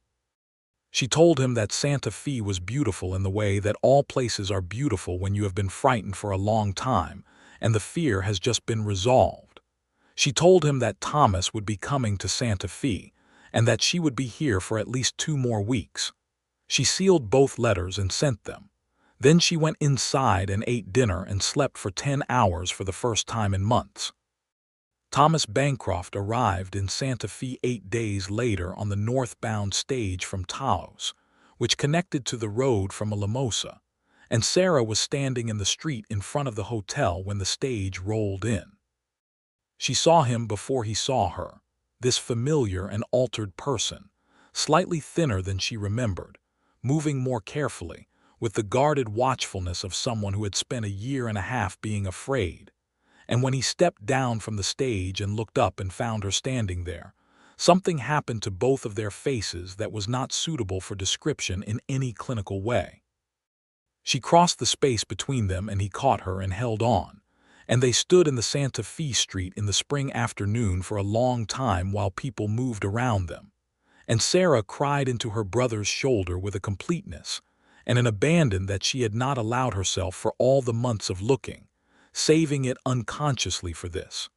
She told him that Santa Fe was beautiful in the way that all places are beautiful when you have been frightened for a long time, and the fear has just been resolved. She told him that Thomas would be coming to Santa Fe, and that she would be here for at least 2 more weeks. She sealed both letters and sent them. Then she went inside and ate dinner and slept for 10 hours for the first time in months. Thomas Bancroft arrived in Santa Fe 8 days later on the northbound stage from Taos, which connected to the road from Alamosa, and Sarah was standing in the street in front of the hotel when the stage rolled in. She saw him before he saw her, this familiar and altered person, slightly thinner than she remembered, moving more carefully, with the guarded watchfulness of someone who had spent a year and a half being afraid. And when he stepped down from the stage and looked up and found her standing there, something happened to both of their faces that was not suitable for description in any clinical way. She crossed the space between them and he caught her and held on, and they stood in the Santa Fe street in the spring afternoon for a long time while people moved around them, and Sarah cried into her brother's shoulder with a completeness and an abandon that she had not allowed herself for all the months of looking, saving it unconsciously for this.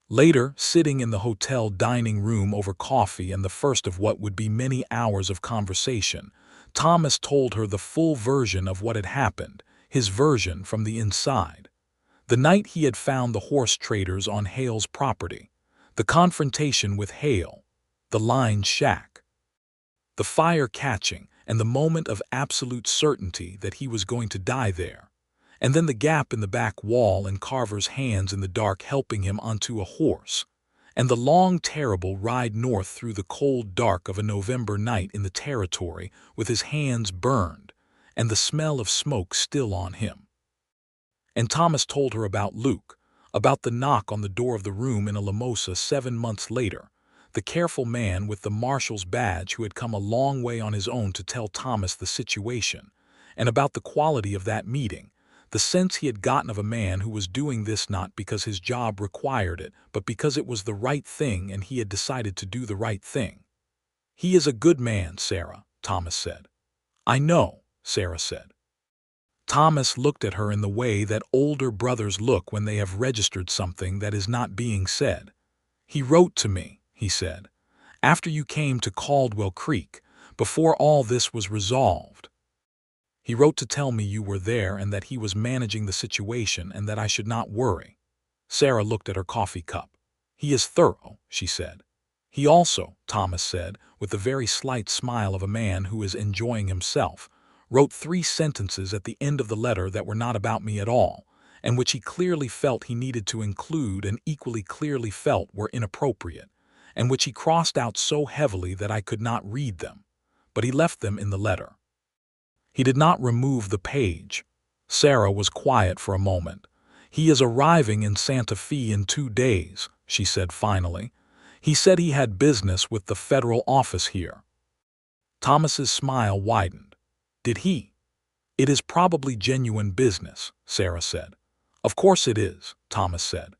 Later, sitting in the hotel dining room over coffee and the first of what would be many hours of conversation, Thomas told her the full version of what had happened, his version from the inside. The night he had found the horse traders on Hale's property, the confrontation with Hale, the lined shack, the fire catching, and the moment of absolute certainty that he was going to die there. And then the gap in the back wall and Carver's hands in the dark helping him onto a horse, and the long, terrible ride north through the cold dark of a November night in the territory with his hands burned and the smell of smoke still on him. And Thomas told her about Luke, about the knock on the door of the room in Alamosa 7 months later, the careful man with the marshal's badge who had come a long way on his own to tell Thomas the situation, and about the quality of that meeting, the sense he had gotten of a man who was doing this not because his job required it, but because it was the right thing and he had decided to do the right thing. "He is a good man, Sarah," Thomas said. "I know," Sarah said. Thomas looked at her in the way that older brothers look when they have registered something that is not being said. "He wrote to me," he said, "after you came to Caldwell Creek, before all this was resolved. He wrote to tell me you were there and that he was managing the situation and that I should not worry." Sarah looked at her coffee cup. "He is thorough," she said. "He also," Thomas said, with the very slight smile of a man who is enjoying himself, "wrote 3 sentences at the end of the letter that were not about me at all, and which he clearly felt he needed to include and equally clearly felt were inappropriate, and which he crossed out so heavily that I could not read them, but he left them in the letter. He did not remove the page." Sarah was quiet for a moment. "He is arriving in Santa Fe in 2 days," she said finally. "He said he had business with the federal office here." Thomas's smile widened. "Did he?" "It is probably genuine business," Sarah said. "Of course it is," Thomas said.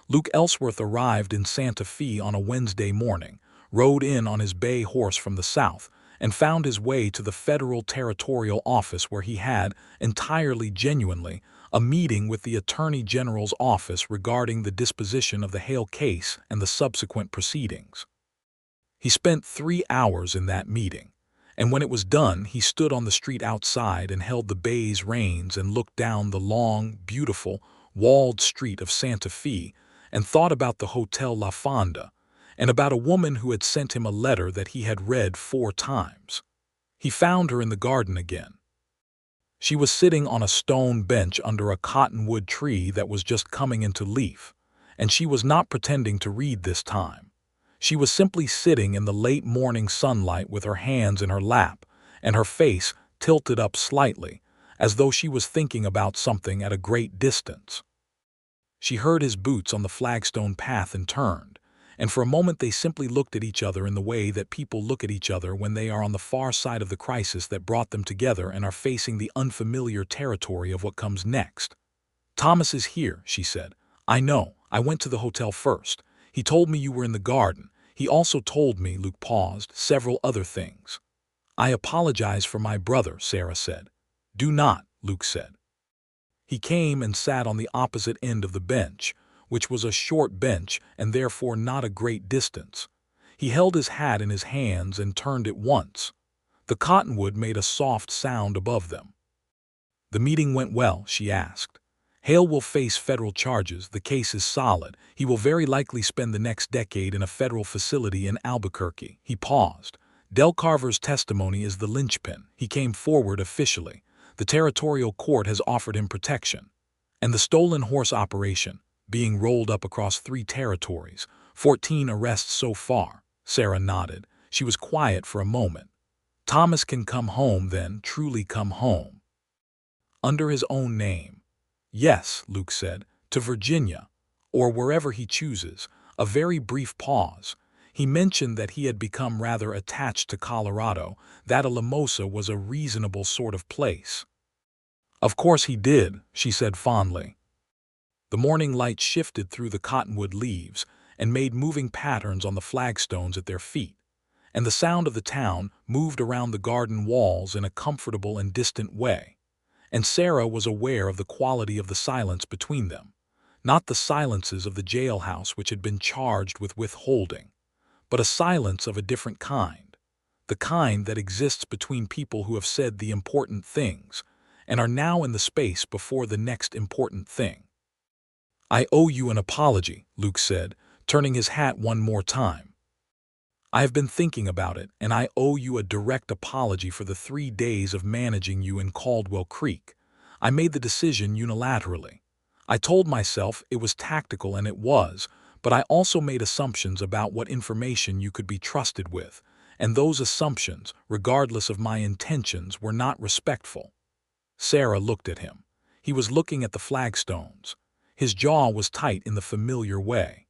Luke Ellsworth arrived in Santa Fe on a Wednesday morning, rode in on his bay horse from the south, and found his way to the Federal Territorial Office where he had, entirely genuinely, a meeting with the Attorney General's office regarding the disposition of the Hale case and the subsequent proceedings. He spent 3 hours in that meeting, and when it was done he stood on the street outside and held the bay's reins and looked down the long, beautiful, walled street of Santa Fe and thought about the Hotel La Fonda, and about a woman who had sent him a letter that he had read 4 times. He found her in the garden again. She was sitting on a stone bench under a cottonwood tree that was just coming into leaf, and she was not pretending to read this time. She was simply sitting in the late morning sunlight with her hands in her lap, and her face tilted up slightly, as though she was thinking about something at a great distance. She heard his boots on the flagstone path and turned, and for a moment they simply looked at each other in the way that people look at each other when they are on the far side of the crisis that brought them together and are facing the unfamiliar territory of what comes next. "Thomas is here," she said. "I know. I went to the hotel first. He told me you were in the garden. He also told me," Luke paused, "several other things." "I apologize for my brother," Sarah said. "Do not," Luke said. He came and sat on the opposite end of the bench, which was a short bench and therefore not a great distance. He held his hat in his hands and turned it once. The cottonwood made a soft sound above them. "The meeting went well?" she asked. "Hale will face federal charges. The case is solid. He will very likely spend the next decade in a federal facility in Albuquerque." He paused. "Del Carver's testimony is the linchpin. He came forward officially. The territorial court has offered him protection. And the stolen horse operation, being rolled up across 3 territories, 14 arrests so far." Sarah nodded. She was quiet for a moment. "Thomas can come home then, truly come home. Under his own name." "Yes," Luke said, "to Virginia, or wherever he chooses." A very brief pause. He mentioned that he had become rather attached to Colorado, that Alamosa was a reasonable sort of place. "Of course he did," she said fondly. The morning light shifted through the cottonwood leaves and made moving patterns on the flagstones at their feet, and the sound of the town moved around the garden walls in a comfortable and distant way. And Sarah was aware of the quality of the silence between them, not the silences of the jailhouse which had been charged with withholding, but a silence of a different kind, the kind that exists between people who have said the important things and are now in the space before the next important thing. "I owe you an apology," Luke said, turning his hat one more time. "I have been thinking about it, and I owe you a direct apology for the 3 days of managing you in Caldwell Creek. I made the decision unilaterally. I told myself it was tactical, and it was, but I also made assumptions about what information you could be trusted with, and those assumptions, regardless of my intentions, were not respectful." Sarah looked at him. He was looking at the flagstones. His jaw was tight in the familiar way.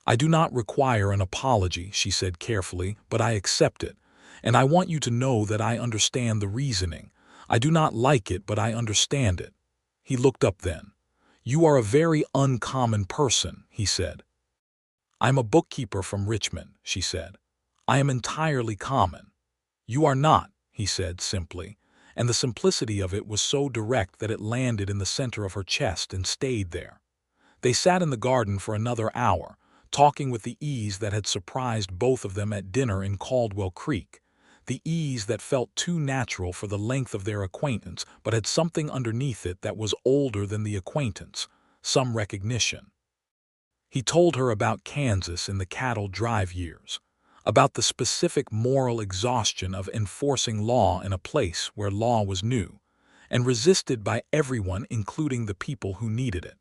"I do not require an apology," she said carefully, "but I accept it, and I want you to know that I understand the reasoning. I do not like it, but I understand it." He looked up then. "You are a very uncommon person," he said. "I'm a bookkeeper from Richmond," she said. "I am entirely common." "You are not," he said simply, and the simplicity of it was so direct that it landed in the center of her chest and stayed there. They sat in the garden for another hour, talking with the ease that had surprised both of them at dinner in Caldwell Creek, the ease that felt too natural for the length of their acquaintance but had something underneath it that was older than the acquaintance, some recognition. He told her about Kansas in the cattle drive years, about the specific moral exhaustion of enforcing law in a place where law was new and resisted by everyone, including the people who needed it.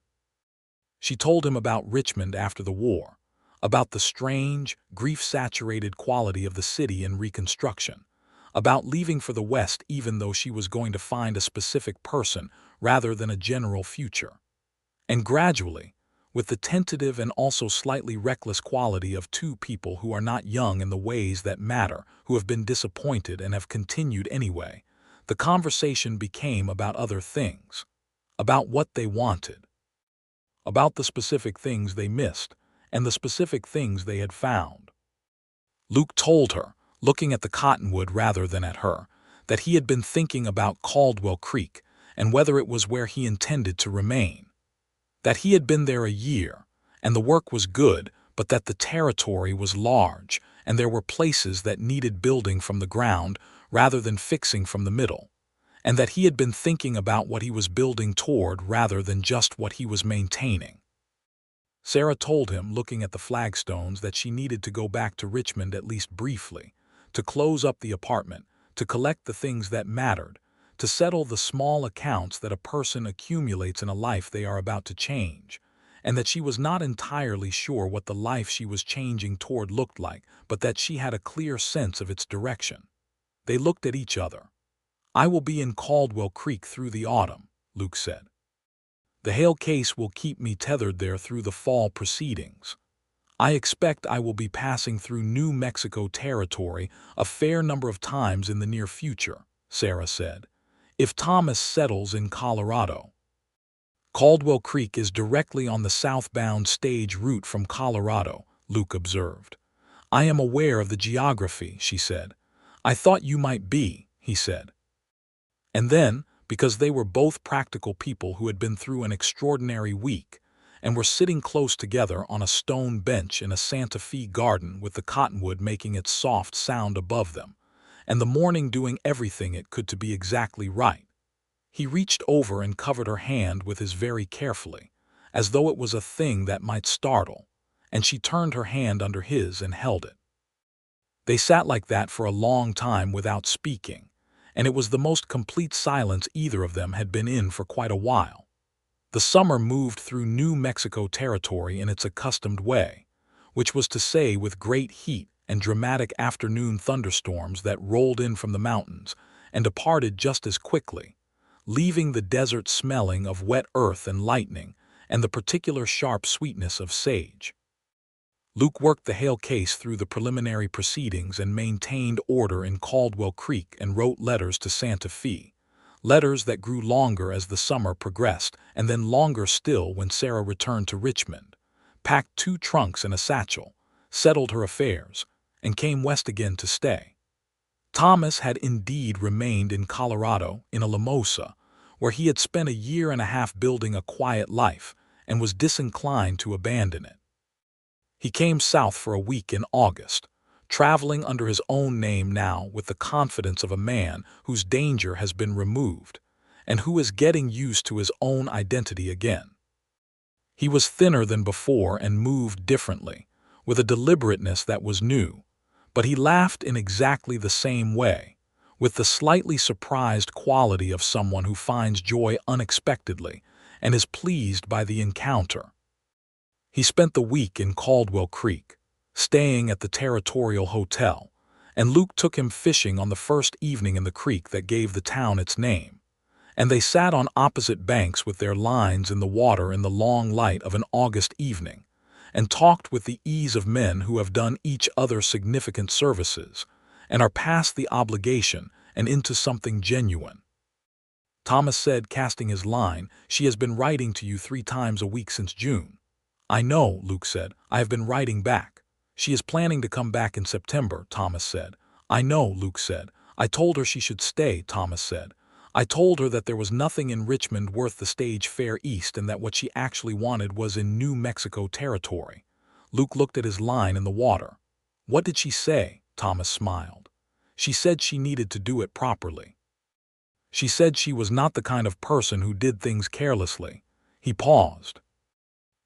She told him about Richmond after the war, about the strange, grief-saturated quality of the city in Reconstruction, about leaving for the West even though she was going to find a specific person rather than a general future. And gradually, with the tentative and also slightly reckless quality of 2 people who are not young in the ways that matter, who have been disappointed and have continued anyway, the conversation became about other things, about what they wanted, about the specific things they missed and the specific things they had found. Luke told her, looking at the cottonwood rather than at her, that he had been thinking about Caldwell Creek and whether it was where he intended to remain. That he had been there a year, and the work was good, but that the territory was large, and there were places that needed building from the ground rather than fixing from the middle, and that he had been thinking about what he was building toward rather than just what he was maintaining. Sarah told him, looking at the flagstones, that she needed to go back to Richmond at least briefly, to close up the apartment, to collect the things that mattered, to settle the small accounts that a person accumulates in a life they are about to change, and that she was not entirely sure what the life she was changing toward looked like, but that she had a clear sense of its direction. They looked at each other. "I will be in Caldwell Creek through the autumn," Luke said. "The Hale case will keep me tethered there through the fall proceedings. I expect I will be passing through New Mexico territory a fair number of times in the near future," Sarah said, "if Thomas settles in Colorado." "Caldwell Creek is directly on the southbound stage route from Colorado," Luke observed. "I am aware of the geography," she said. "I thought you might be," he said. And then, because they were both practical people who had been through an extraordinary week, and were sitting close together on a stone bench in a Santa Fe garden with the cottonwood making its soft sound above them, and the morning doing everything it could to be exactly right, he reached over and covered her hand with his very carefully, as though it was a thing that might startle, and she turned her hand under his and held it. They sat like that for a long time without speaking, and it was the most complete silence either of them had been in for quite a while. The summer moved through New Mexico territory in its accustomed way, which was to say with great heat and dramatic afternoon thunderstorms that rolled in from the mountains and departed just as quickly, leaving the desert smelling of wet earth and lightning and the particular sharp sweetness of sage. Luke worked the Hale case through the preliminary proceedings and maintained order in Caldwell Creek and wrote letters to Santa Fe, letters that grew longer as the summer progressed and then longer still when Sarah returned to Richmond, packed 2 trunks and a satchel, settled her affairs, and came west again to stay. Thomas had indeed remained in Colorado, in Alamosa, where he had spent a year and a half building a quiet life and was disinclined to abandon it. He came south for a week in August, traveling under his own name now with the confidence of a man whose danger has been removed and who is getting used to his own identity again. He was thinner than before and moved differently, with a deliberateness that was new, but he laughed in exactly the same way, with the slightly surprised quality of someone who finds joy unexpectedly and is pleased by the encounter. He spent the week in Caldwell Creek, staying at the Territorial Hotel, and Luke took him fishing on the first evening in the creek that gave the town its name, and they sat on opposite banks with their lines in the water in the long light of an August evening, and talked with the ease of men who have done each other significant services, and are past the obligation and into something genuine. Thomas said, casting his line, "She has been writing to you 3 times a week since June." "I know," Luke said. "I have been writing back." "She is planning to come back in September," Thomas said. "I know," Luke said. "I told her she should stay," Thomas said. "I told her that there was nothing in Richmond worth the stage fare east and that what she actually wanted was in New Mexico territory." Luke looked at his line in the water. "What did she say?" Thomas smiled. "She said she needed to do it properly. She said she was not the kind of person who did things carelessly." He paused.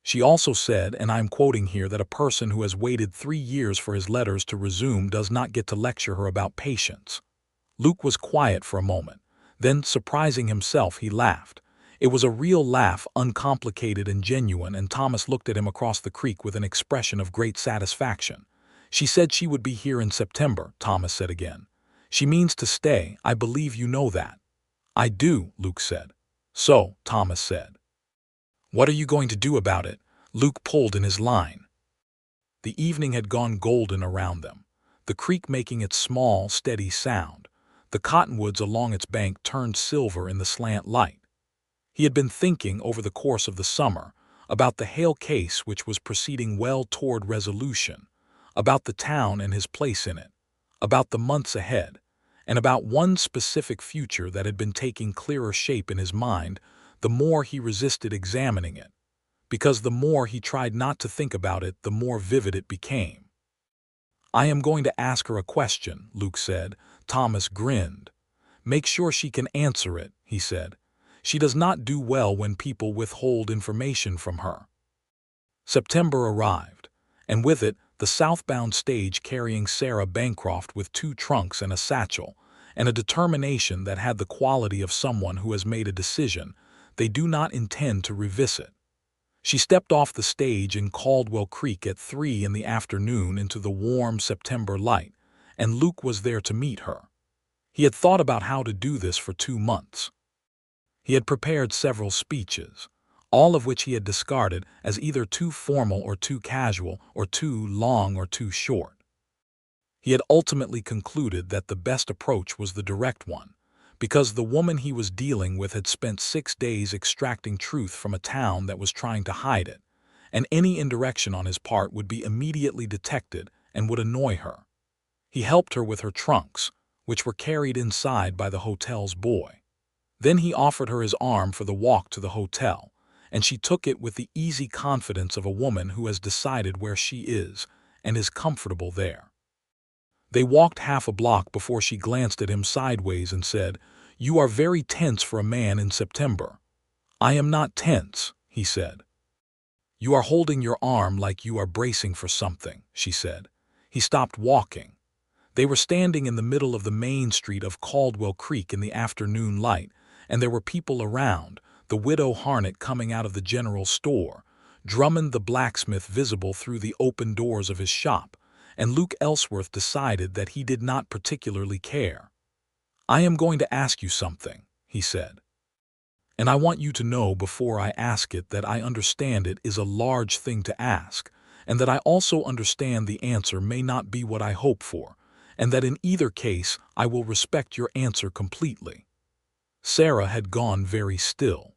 "She also said, and I am quoting here, that a person who has waited 3 years for his letters to resume does not get to lecture her about patience." Luke was quiet for a moment. Then, surprising himself, he laughed. It was a real laugh, uncomplicated and genuine, and Thomas looked at him across the creek with an expression of great satisfaction. "She said she would be here in September," Thomas said again. "She means to stay. I believe you know that." "I do," Luke said. "So," Thomas said. "What are you going to do about it?" Luke pulled in his line. The evening had gone golden around them, the creek making its small, steady sound. The cottonwoods along its bank turned silver in the slant light. He had been thinking over the course of the summer about the Hale case, which was proceeding well toward resolution, about the town and his place in it, about the months ahead, and about one specific future that had been taking clearer shape in his mind the more he resisted examining it, because the more he tried not to think about it, the more vivid it became. "I am going to ask her a question," Luke said. Thomas grinned. "Make sure she can answer it," he said. "She does not do well when people withhold information from her." September arrived, and with it the southbound stage carrying Sarah Bancroft with 2 trunks and a satchel, and a determination that had the quality of someone who has made a decision they do not intend to revisit. She stepped off the stage in Caldwell Creek at 3 in the afternoon into the warm September light, and Luke was there to meet her. He had thought about how to do this for 2 months. He had prepared several speeches, all of which he had discarded as either too formal or too casual or too long or too short. He had ultimately concluded that the best approach was the direct one, because the woman he was dealing with had spent 6 days extracting truth from a town that was trying to hide it, and any indirection on his part would be immediately detected and would annoy her. He helped her with her trunks, which were carried inside by the hotel's boy. Then he offered her his arm for the walk to the hotel, and she took it with the easy confidence of a woman who has decided where she is and is comfortable there. They walked half a block before she glanced at him sideways and said, "You are very tense for a man in September." "I am not tense," he said. "You are holding your arm like you are bracing for something," she said. He stopped walking. They were standing in the middle of the main street of Caldwell Creek in the afternoon light, and there were people around, the widow Harnett coming out of the general store, Drummond the blacksmith visible through the open doors of his shop, and Luke Ellsworth decided that he did not particularly care. "I am going to ask you something," he said. "And I want you to know before I ask it that I understand it is a large thing to ask, and that I also understand the answer may not be what I hope for, and that in either case I will respect your answer completely." Sarah had gone very still.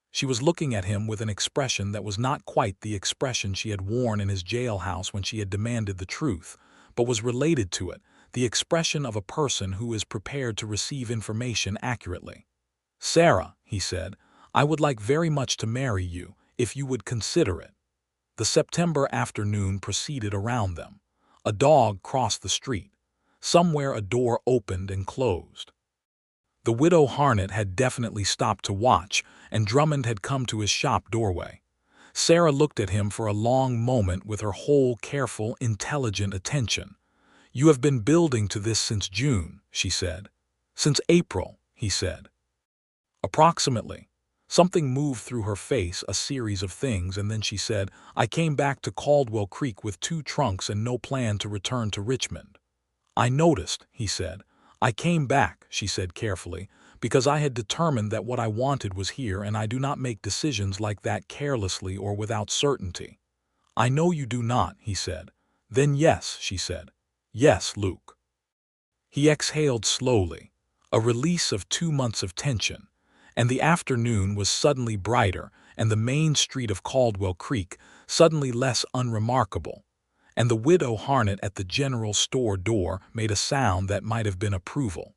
She was looking at him with an expression that was not quite the expression she had worn in his jailhouse when she had demanded the truth, but was related to it, the expression of a person who is prepared to receive information accurately. "Sarah," he said, "I would like very much to marry you, if you would consider it." The September afternoon proceeded around them. A dog crossed the street. Somewhere a door opened and closed. The widow Harnett had definitely stopped to watch, and Drummond had come to his shop doorway. Sarah looked at him for a long moment with her whole careful, intelligent attention. "You have been building to this since June," she said. "Since April," he said. "Approximately." Something moved through her face, a series of things, and then she said, "I came back to Caldwell Creek with 2 trunks and no plan to return to Richmond." "I noticed," he said. "I came back," she said carefully, "because I had determined that what I wanted was here, and I do not make decisions like that carelessly or without certainty." "I know you do not," he said. "Then yes," she said. "Yes, Luke." He exhaled slowly, a release of 2 months of tension, and the afternoon was suddenly brighter and the main street of Caldwell Creek suddenly less unremarkable, and the widow Harnett at the general store door made a sound that might have been approval.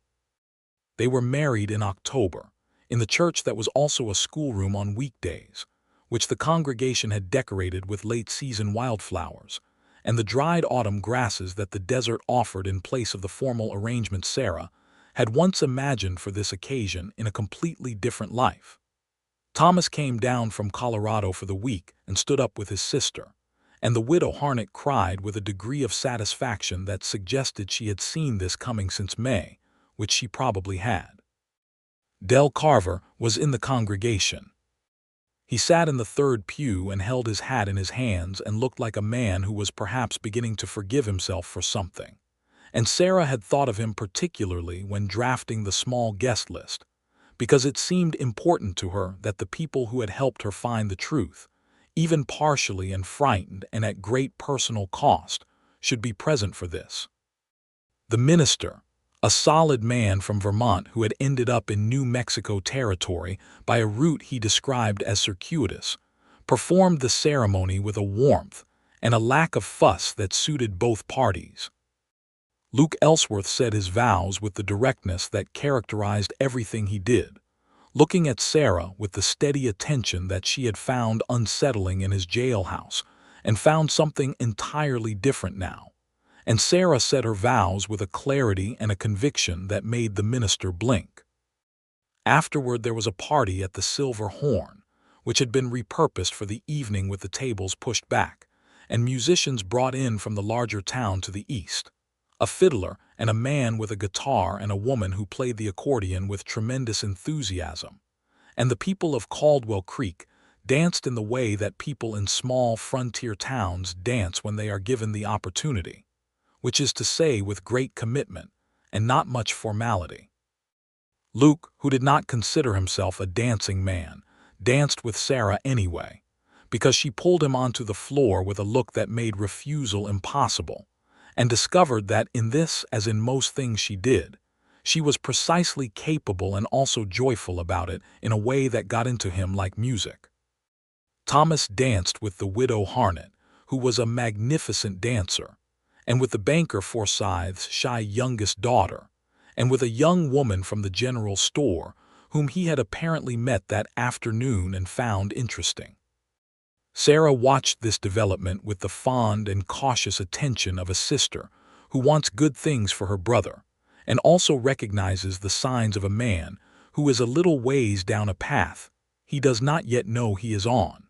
They were married in October, in the church that was also a schoolroom on weekdays, which the congregation had decorated with late-season wildflowers, and the dried autumn grasses that the desert offered in place of the formal arrangement Sarah had once imagined for this occasion in a completely different life. Thomas came down from Colorado for the week and stood up with his sister, and the widow Harnett cried with a degree of satisfaction that suggested she had seen this coming since May, which she probably had. Del Carver was in the congregation. He sat in the 3rd pew and held his hat in his hands and looked like a man who was perhaps beginning to forgive himself for something. And Sarah had thought of him particularly when drafting the small guest list, because it seemed important to her that the people who had helped her find the truth, even partially and frightened and at great personal cost, should be present for this. The minister, a solid man from Vermont who had ended up in New Mexico territory by a route he described as circuitous, performed the ceremony with a warmth and a lack of fuss that suited both parties. Luke Ellsworth said his vows with the directness that characterized everything he did, looking at Sarah with the steady attention that she had found unsettling in his jailhouse, and found something entirely different now. And Sarah said her vows with a clarity and a conviction that made the minister blink. Afterward there was a party at the Silver Horn, which had been repurposed for the evening with the tables pushed back, and musicians brought in from the larger town to the east. A fiddler and a man with a guitar and a woman who played the accordion with tremendous enthusiasm. And the people of Caldwell Creek, danced in the way that people in small frontier towns dance when they are given the opportunity, which is to say with great commitment and not much formality. Luke, who did not consider himself a dancing man, danced with Sarah anyway, because she pulled him onto the floor with a look that made refusal impossible, and discovered that in this, as in most things she did, she was precisely capable and also joyful about it in a way that got into him like music. Thomas danced with the widow Harnett, who was a magnificent dancer, and with the banker Forsythe's shy youngest daughter, and with a young woman from the general store whom he had apparently met that afternoon and found interesting. Sarah watched this development with the fond and cautious attention of a sister who wants good things for her brother, and also recognizes the signs of a man who is a little ways down a path he does not yet know he is on.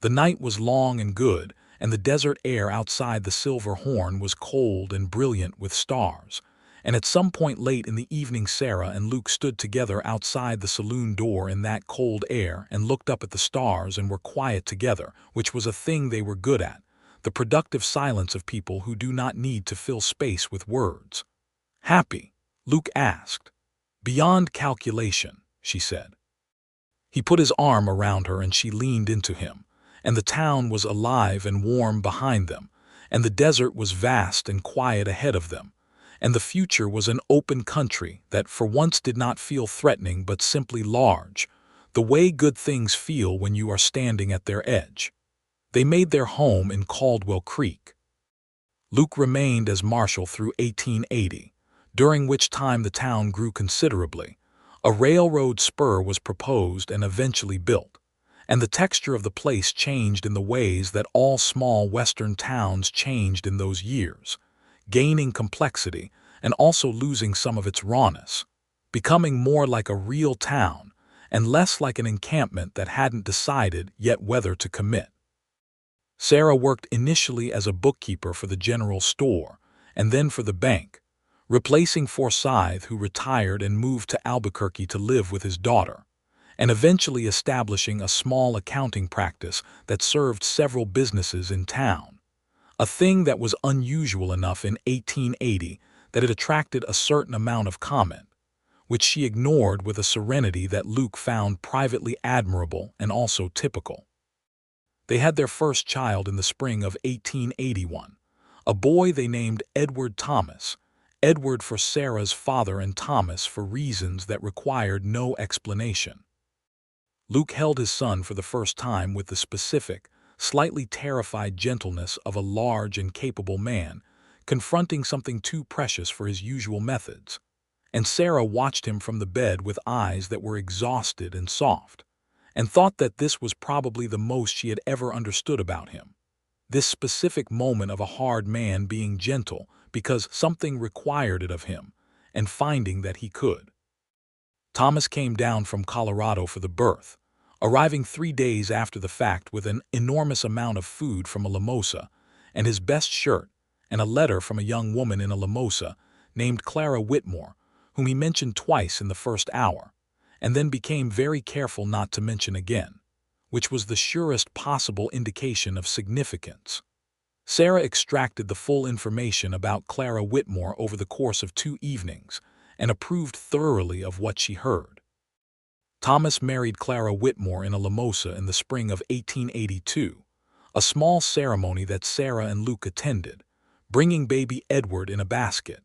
The night was long and good, and the desert air outside the Silver Horn was cold and brilliant with stars, and at some point late in the evening Sarah and Luke stood together outside the saloon door in that cold air and looked up at the stars and were quiet together, which was a thing they were good at, the productive silence of people who do not need to fill space with words. "Happy?" Luke asked. "Beyond calculation," she said. He put his arm around her and she leaned into him, and the town was alive and warm behind them, and the desert was vast and quiet ahead of them, and the future was an open country that for once did not feel threatening but simply large, the way good things feel when you are standing at their edge. They made their home in Caldwell Creek. Luke remained as marshal through 1880, during which time the town grew considerably. A railroad spur was proposed and eventually built, and the texture of the place changed in the ways that all small western towns changed in those years, gaining complexity and also losing some of its rawness, becoming more like a real town and less like an encampment that hadn't decided yet whether to commit. Sarah worked initially as a bookkeeper for the general store and then for the bank, replacing Forsythe, who retired and moved to Albuquerque to live with his daughter, and eventually establishing a small accounting practice that served several businesses in town, a thing that was unusual enough in 1880 that it attracted a certain amount of comment, which she ignored with a serenity that Luke found privately admirable and also typical. They had their first child in the spring of 1881, a boy they named Edward Thomas, Edward for Sarah's father and Thomas for reasons that required no explanation. Luke held his son for the first time with the specific, slightly terrified gentleness of a large and capable man confronting something too precious for his usual methods, and Sarah watched him from the bed with eyes that were exhausted and soft, and thought that this was probably the most she had ever understood about him, this specific moment of a hard man being gentle because something required it of him, and finding that he could. Thomas came down from Colorado for the birth, arriving 3 days after the fact with an enormous amount of food from a limosa, and his best shirt, and a letter from a young woman in a limosa named Clara Whitmore, whom he mentioned twice in the first hour, and then became very careful not to mention again, which was the surest possible indication of significance. Sarah extracted the full information about Clara Whitmore over the course of 2 evenings, and approved thoroughly of what she heard. Thomas married Clara Whitmore in a limosa in the spring of 1882, a small ceremony that Sarah and Luke attended, bringing baby Edward in a basket,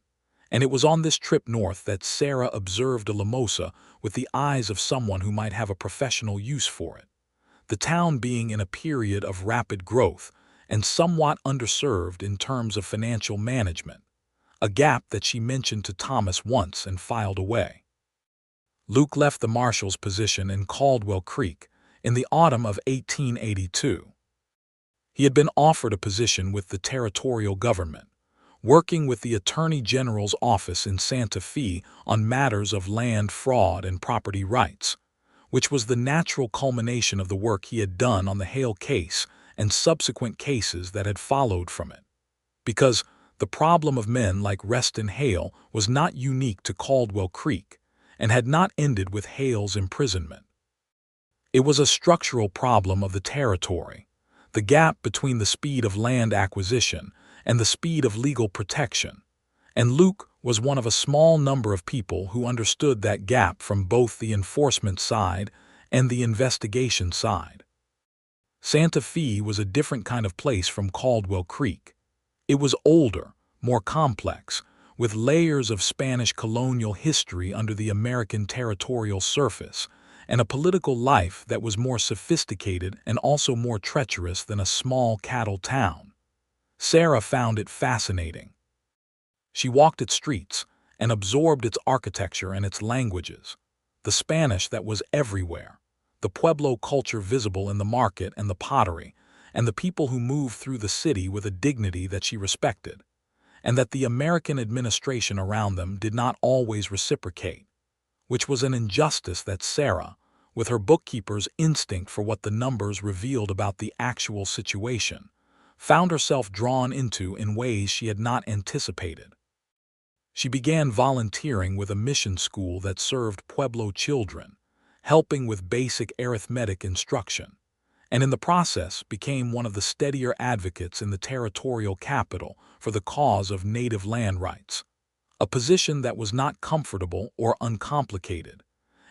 and it was on this trip north that Sarah observed a limosa with the eyes of someone who might have a professional use for it, the town being in a period of rapid growth and somewhat underserved in terms of financial management, a gap that she mentioned to Thomas once and filed away. Luke left the marshal's position in Caldwell Creek in the autumn of 1882. He had been offered a position with the territorial government, working with the Attorney General's office in Santa Fe on matters of land fraud and property rights, which was the natural culmination of the work he had done on the Hale case and subsequent cases that had followed from it, because the problem of men like Reston Hale was not unique to Caldwell Creek and had not ended with Hale's imprisonment. It was a structural problem of the territory, the gap between the speed of land acquisition and the speed of legal protection, and Luke was one of a small number of people who understood that gap from both the enforcement side and the investigation side. Santa Fe was a different kind of place from Caldwell Creek. It was older, more complex, with layers of Spanish colonial history under the American territorial surface, and a political life that was more sophisticated and also more treacherous than a small cattle town. Sarah found it fascinating. She walked its streets and absorbed its architecture and its languages, the Spanish that was everywhere, the Pueblo culture visible in the market and the pottery, and the people who moved through the city with a dignity that she respected, and that the American administration around them did not always reciprocate, which was an injustice that Sarah, with her bookkeeper's instinct for what the numbers revealed about the actual situation, found herself drawn into in ways she had not anticipated. She began volunteering with a mission school that served Pueblo children, helping with basic arithmetic instruction, and in the process became one of the steadier advocates in the territorial capital for the cause of native land rights, a position that was not comfortable or uncomplicated,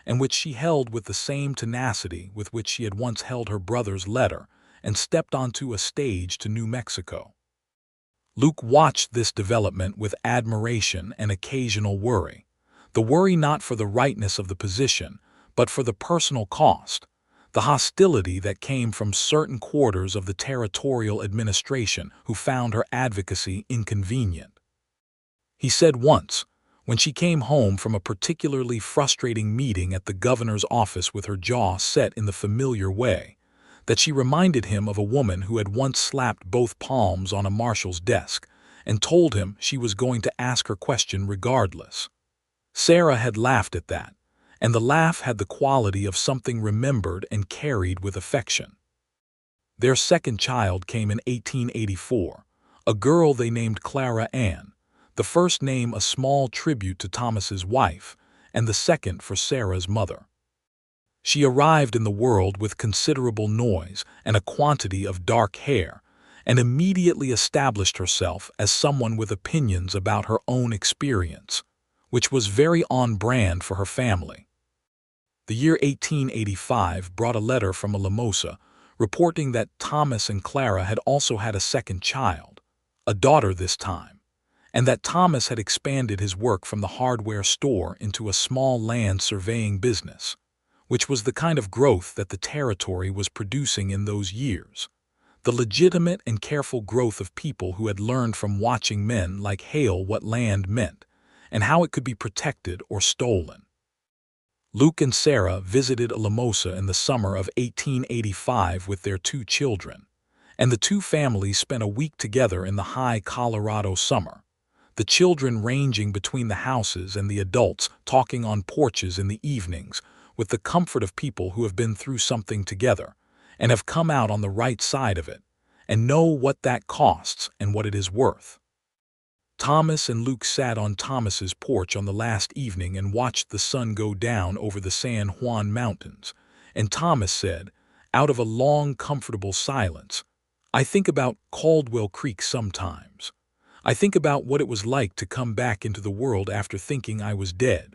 and which she held with the same tenacity with which she had once held her brother's letter and stepped onto a stage to New Mexico. Luke watched this development with admiration and occasional worry, the worry not for the rightness of the position, but for the personal cost, the hostility that came from certain quarters of the territorial administration who found her advocacy inconvenient. He said once, when she came home from a particularly frustrating meeting at the governor's office with her jaw set in the familiar way, that she reminded him of a woman who had once slapped both palms on a marshal's desk and told him she was going to ask her question regardless. Sarah had laughed at that, and the laugh had the quality of something remembered and carried with affection. Their second child came in 1884, a girl they named Clara Ann, the first name a small tribute to Thomas's wife, and the second for Sarah's mother. She arrived in the world with considerable noise and a quantity of dark hair, and immediately established herself as someone with opinions about her own experience, which was very on brand for her family. The year 1885 brought a letter from Alamosa reporting that Thomas and Clara had also had a second child, a daughter this time, and that Thomas had expanded his work from the hardware store into a small land surveying business, which was the kind of growth that the territory was producing in those years, the legitimate and careful growth of people who had learned from watching men like Hale what land meant and how it could be protected or stolen. Luke and Sarah visited Alamosa in the summer of 1885 with their two children, and the two families spent a week together in the high Colorado summer, the children ranging between the houses and the adults talking on porches in the evenings with the comfort of people who have been through something together and have come out on the right side of it and know what that costs and what it is worth. Thomas and Luke sat on Thomas's porch on the last evening and watched the sun go down over the San Juan Mountains, and Thomas said, out of a long, comfortable silence, "I think about Caldwell Creek sometimes. I think about what it was like to come back into the world after thinking I was dead."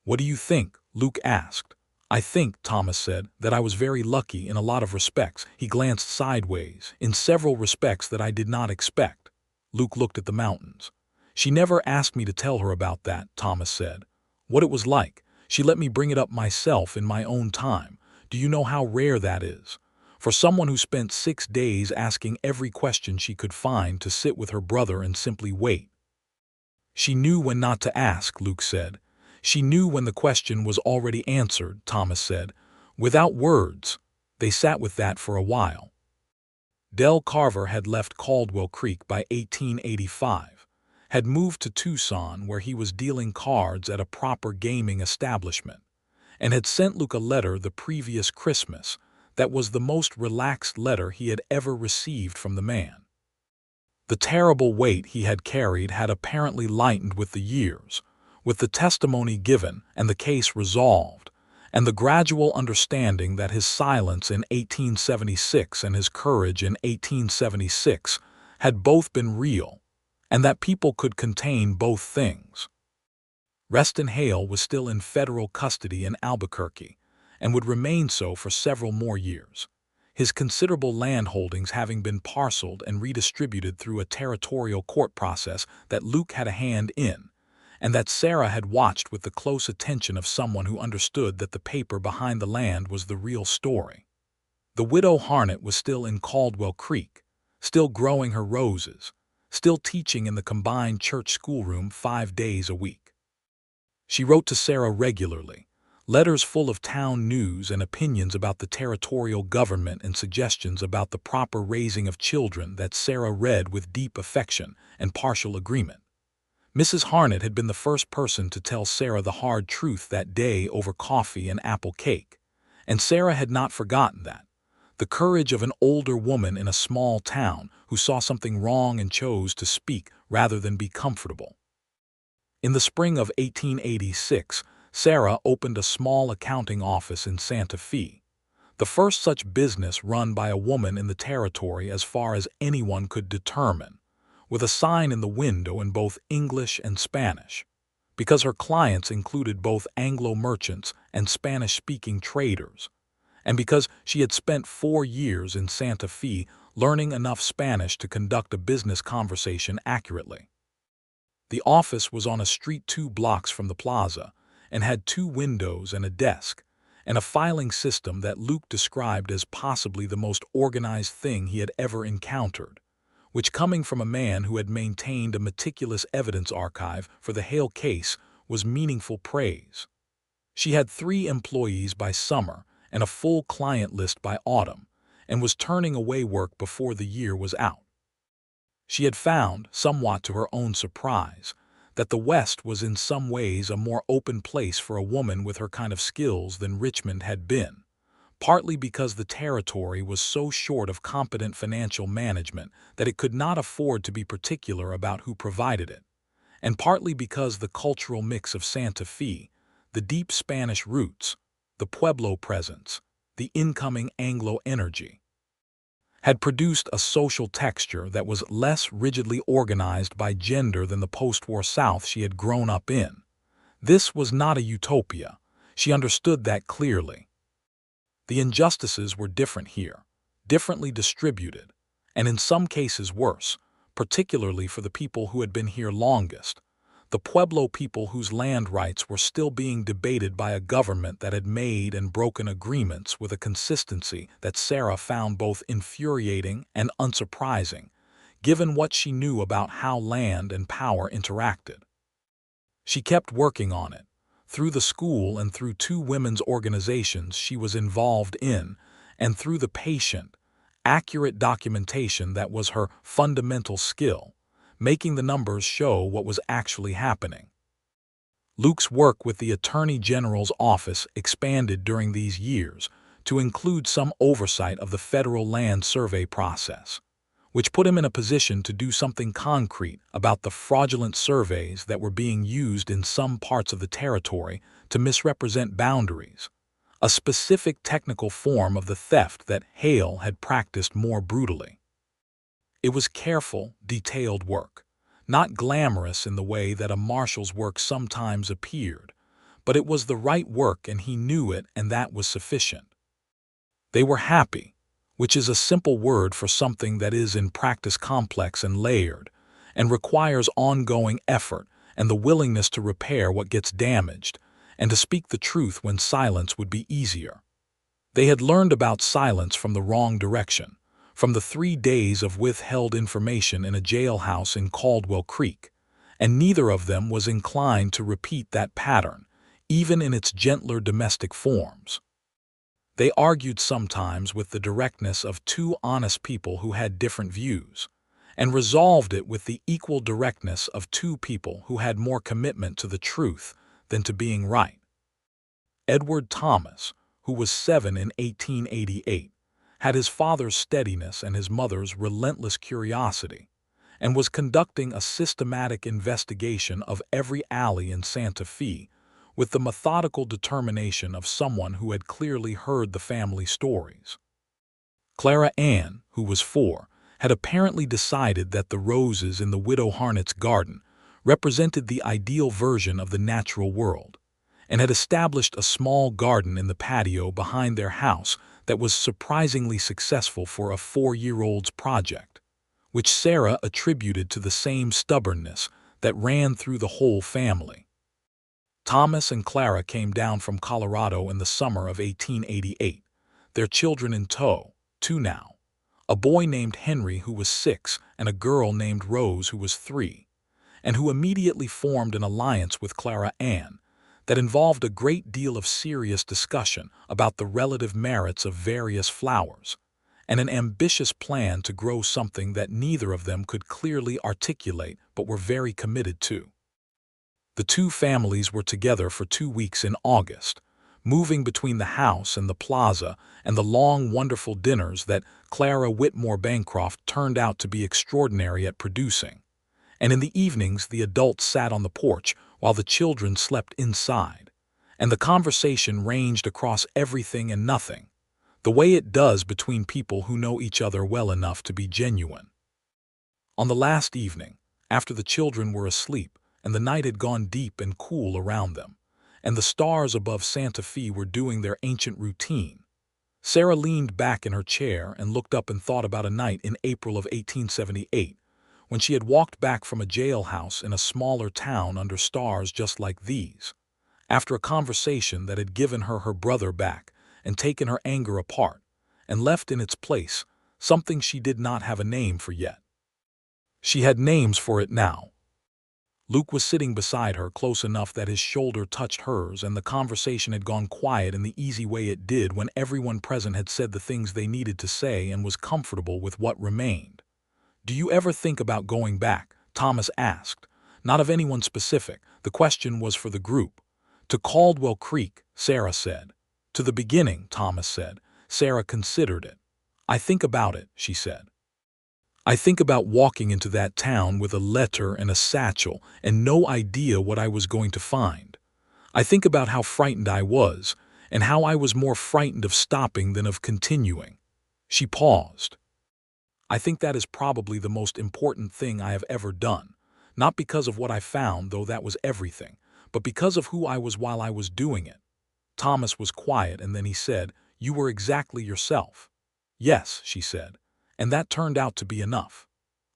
"What do you think?" Luke asked. "I think," Thomas said, "that I was very lucky in a lot of respects." He glanced sideways, "in several respects that I did not expect." Luke looked at the mountains. "She never asked me to tell her about that," Thomas said. "What it was like. She let me bring it up myself in my own time. Do you know how rare that is? For someone who spent 6 days asking every question she could find to sit with her brother and simply wait." "She knew when not to ask," Luke said. "She knew when the question was already answered," Thomas said. "Without words." They sat with that for a while. Del Carver had left Caldwell Creek by 1885, had moved to Tucson where he was dealing cards at a proper gaming establishment, and had sent Luke a letter the previous Christmas that was the most relaxed letter he had ever received from the man. The terrible weight he had carried had apparently lightened with the years, with the testimony given and the case resolved, and the gradual understanding that his silence in 1876 and his courage in 1876 had both been real, and that people could contain both things. Reston Hale was still in federal custody in Albuquerque, and would remain so for several more years, his considerable land holdings having been parceled and redistributed through a territorial court process that Luke had a hand in, and that Sarah had watched with the close attention of someone who understood that the paper behind the land was the real story. The widow Harnett was still in Caldwell Creek, still growing her roses, still teaching in the combined church schoolroom 5 days a week. She wrote to Sarah regularly, letters full of town news and opinions about the territorial government and suggestions about the proper raising of children that Sarah read with deep affection and partial agreement. Mrs. Harnett had been the first person to tell Sarah the hard truth that day over coffee and apple cake, and Sarah had not forgotten that. The courage of an older woman in a small town who saw something wrong and chose to speak rather than be comfortable. In the spring of 1886, Sarah opened a small accounting office in Santa Fe, the first such business run by a woman in the territory as far as anyone could determine, with a sign in the window in both English and Spanish, because her clients included both Anglo merchants and Spanish-speaking traders, and because she had spent 4 years in Santa Fe learning enough Spanish to conduct a business conversation accurately. The office was on a street 2 blocks from the plaza, and had 2 windows and a desk, and a filing system that Luke described as possibly the most organized thing he had ever encountered, which, coming from a man who had maintained a meticulous evidence archive for the Hale case, was meaningful praise. She had 3 employees by summer and a full client list by autumn, and was turning away work before the year was out. She had found, somewhat to her own surprise, that the West was in some ways a more open place for a woman with her kind of skills than Richmond had been, partly because the territory was so short of competent financial management that it could not afford to be particular about who provided it, and partly because the cultural mix of Santa Fe, the deep Spanish roots, the Pueblo presence, the incoming Anglo energy, had produced a social texture that was less rigidly organized by gender than the post-war South she had grown up in. This was not a utopia. She understood that clearly. The injustices were different here, differently distributed, and in some cases worse, particularly for the people who had been here longest, the Pueblo people whose land rights were still being debated by a government that had made and broken agreements with a consistency that Sarah found both infuriating and unsurprising, given what she knew about how land and power interacted. She kept working on it, through the school and through 2 women's organizations she was involved in, and through the patient, accurate documentation that was her fundamental skill, making the numbers show what was actually happening. Luke's work with the Attorney General's office expanded during these years to include some oversight of the federal land survey process, which put him in a position to do something concrete about the fraudulent surveys that were being used in some parts of the territory to misrepresent boundaries, a specific technical form of the theft that Hale had practiced more brutally. It was careful, detailed work, not glamorous in the way that a marshal's work sometimes appeared, but it was the right work and he knew it, and that was sufficient. They were happy, which is a simple word for something that is in practice complex and layered, and requires ongoing effort and the willingness to repair what gets damaged, and to speak the truth when silence would be easier. They had learned about silence from the wrong direction, from the 3 days of withheld information in a jailhouse in Caldwell Creek, and neither of them was inclined to repeat that pattern, even in its gentler domestic forms. They argued sometimes with the directness of 2 honest people who had different views, and resolved it with the equal directness of 2 people who had more commitment to the truth than to being right. Edward Thomas, who was 7 in 1888, had his father's steadiness and his mother's relentless curiosity, and was conducting a systematic investigation of every alley in Santa Fe, with the methodical determination of someone who had clearly heard the family stories. Clara Ann, who was 4, had apparently decided that the roses in the widow Harnet's garden represented the ideal version of the natural world, and had established a small garden in the patio behind their house that was surprisingly successful for a 4-year-old's project, which Sarah attributed to the same stubbornness that ran through the whole family. Thomas and Clara came down from Colorado in the summer of 1888, their children in tow, 2 now, a boy named Henry who was 6 and a girl named Rose who was 3, and who immediately formed an alliance with Clara Ann that involved a great deal of serious discussion about the relative merits of various flowers, and an ambitious plan to grow something that neither of them could clearly articulate but were very committed to. The 2 families were together for 2 weeks in August, moving between the house and the plaza and the long, wonderful dinners that Clara Whitmore Bancroft turned out to be extraordinary at producing. And in the evenings the adults sat on the porch while the children slept inside, and the conversation ranged across everything and nothing, the way it does between people who know each other well enough to be genuine. On the last evening, after the children were asleep and the night had gone deep and cool around them, and the stars above Santa Fe were doing their ancient routine, Sarah leaned back in her chair and looked up and thought about a night in April of 1878, when she had walked back from a jailhouse in a smaller town under stars just like these, after a conversation that had given her her brother back and taken her anger apart, and left in its place something she did not have a name for yet. She had names for it now. Luke was sitting beside her close enough that his shoulder touched hers, and the conversation had gone quiet in the easy way it did when everyone present had said the things they needed to say and was comfortable with what remained. "Do you ever think about going back?" Thomas asked. Not of anyone specific, the question was for the group. "To Caldwell Creek," Sarah said. "To the beginning," Thomas said. Sarah considered it. "I think about it," she said. "I think about walking into that town with a letter and a satchel and no idea what I was going to find. I think about how frightened I was, and how I was more frightened of stopping than of continuing." She paused. "I think that is probably the most important thing I have ever done, not because of what I found, though that was everything, but because of who I was while I was doing it." Thomas was quiet, and then he said, "You were exactly yourself." "Yes," she said, "and that turned out to be enough."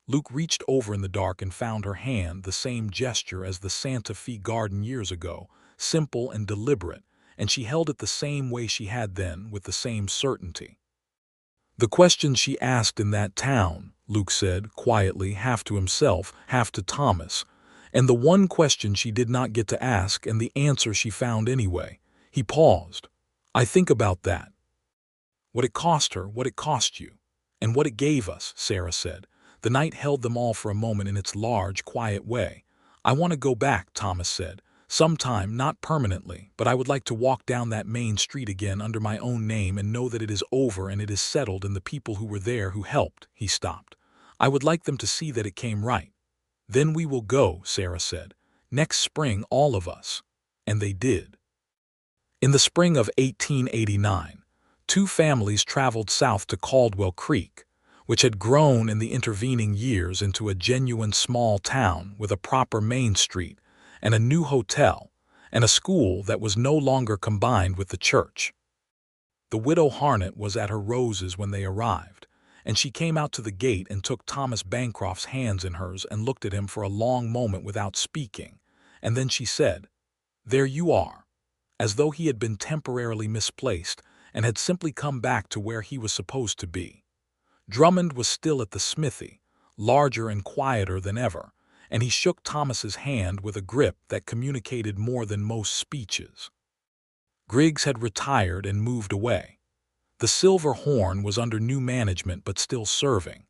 Luke reached over in the dark and found her hand, the same gesture as the Santa Fe garden years ago, simple and deliberate, and she held it the same way she had then, with the same certainty. "The questions she asked in that town," Luke said, quietly, half to himself, half to Thomas, "and the one question she did not get to ask and the answer she found anyway." He paused. "I think about that. What it cost her, what it cost you, and what it gave us," Sarah said. The night held them all for a moment in its large, quiet way. "I want to go back," Thomas said. "Sometime, not permanently, but I would like to walk down that main street again under my own name and know that it is over and it is settled and the people who were there who helped." He stopped. "I would like them to see that it came right." "Then we will go," Sarah said. "Next spring, all of us." And they did. In the spring of 1889, 2 families traveled south to Caldwell Creek, which had grown in the intervening years into a genuine small town with a proper main street and a new hotel and a school that was no longer combined with the church. The widow Harnet was at her roses when they arrived, and she came out to the gate and took Thomas Bancroft's hands in hers and looked at him for a long moment without speaking, and then she said, "There you are," as though he had been temporarily misplaced and had simply come back to where he was supposed to be. Drummond was still at the smithy, larger and quieter than ever, and he shook Thomas's hand with a grip that communicated more than most speeches. Griggs had retired and moved away. The Silver Horn was under new management but still serving.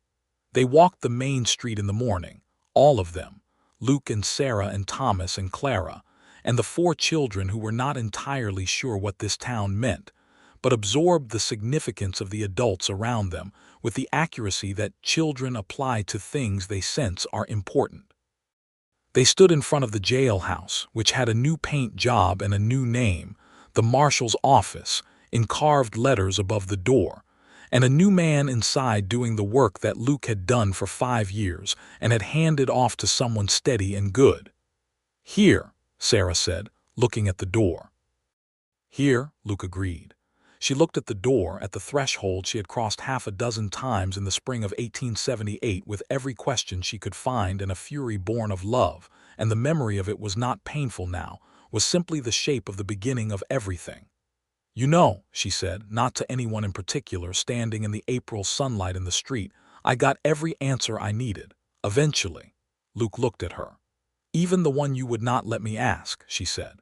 They walked the main street in the morning, all of them, Luke and Sarah and Thomas and Clara, and the 4 children who were not entirely sure what this town meant, but absorbed the significance of the adults around them with the accuracy that children apply to things they sense are important. They stood in front of the jailhouse, which had a new paint job and a new name, the Marshal's office, in carved letters above the door, and a new man inside doing the work that Luke had done for 5 years and had handed off to someone steady and good. "Here," Sarah said, looking at the door. "Here," Luke agreed. She looked at the door, at the threshold she had crossed half a dozen times in the spring of 1878 with every question she could find and a fury born of love, and the memory of it was not painful now, was simply the shape of the beginning of everything. "You know," she said, not to anyone in particular, standing in the April sunlight in the street, "I got every answer I needed. Eventually." Luke looked at her. "Even the one you would not let me ask," she said.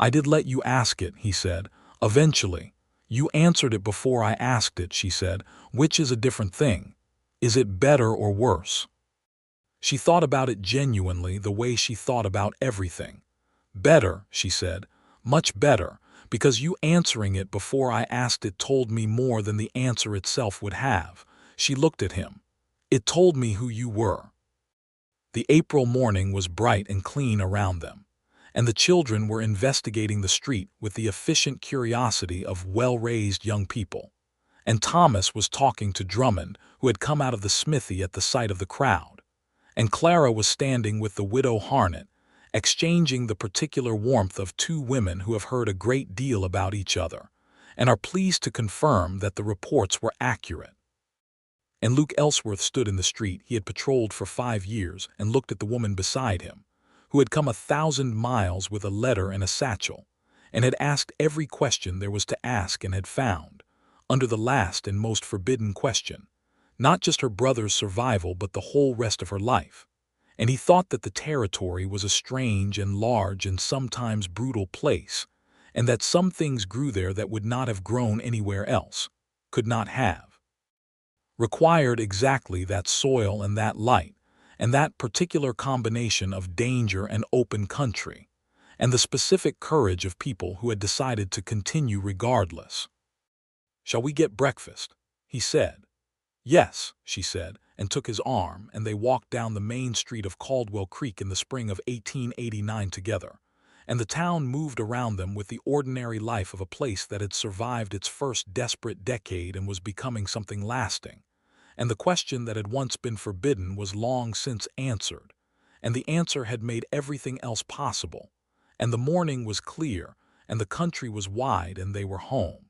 "I did let you ask it," he said. "Eventually. You answered it before I asked it," she said, "which is a different thing. Is it better or worse?" She thought about it genuinely, the way she thought about everything. "Better," she said, "much better, because you answering it before I asked it told me more than the answer itself would have." She looked at him. "It told me who you were." The April morning was bright and clean around them, and the children were investigating the street with the efficient curiosity of well-raised young people. And Thomas was talking to Drummond, who had come out of the smithy at the sight of the crowd. And Clara was standing with the widow Harnett, exchanging the particular warmth of two women who have heard a great deal about each other, and are pleased to confirm that the reports were accurate. And Luke Ellsworth stood in the street he had patrolled for 5 years and looked at the woman beside him, who had come 1,000 miles with a letter and a satchel, and had asked every question there was to ask and had found, under the last and most forbidden question, not just her brother's survival but the whole rest of her life. And he thought that the territory was a strange and large and sometimes brutal place, and that some things grew there that would not have grown anywhere else, could not have. Required exactly that soil and that light, and that particular combination of danger and open country, and the specific courage of people who had decided to continue regardless. "Shall we get breakfast?" he said. "Yes," she said, and took his arm, and they walked down the main street of Caldwell Creek in the spring of 1889 together, and the town moved around them with the ordinary life of a place that had survived its first desperate decade and was becoming something lasting. And the question that had once been forbidden was long since answered, and the answer had made everything else possible, and the morning was clear, and the country was wide, and they were home.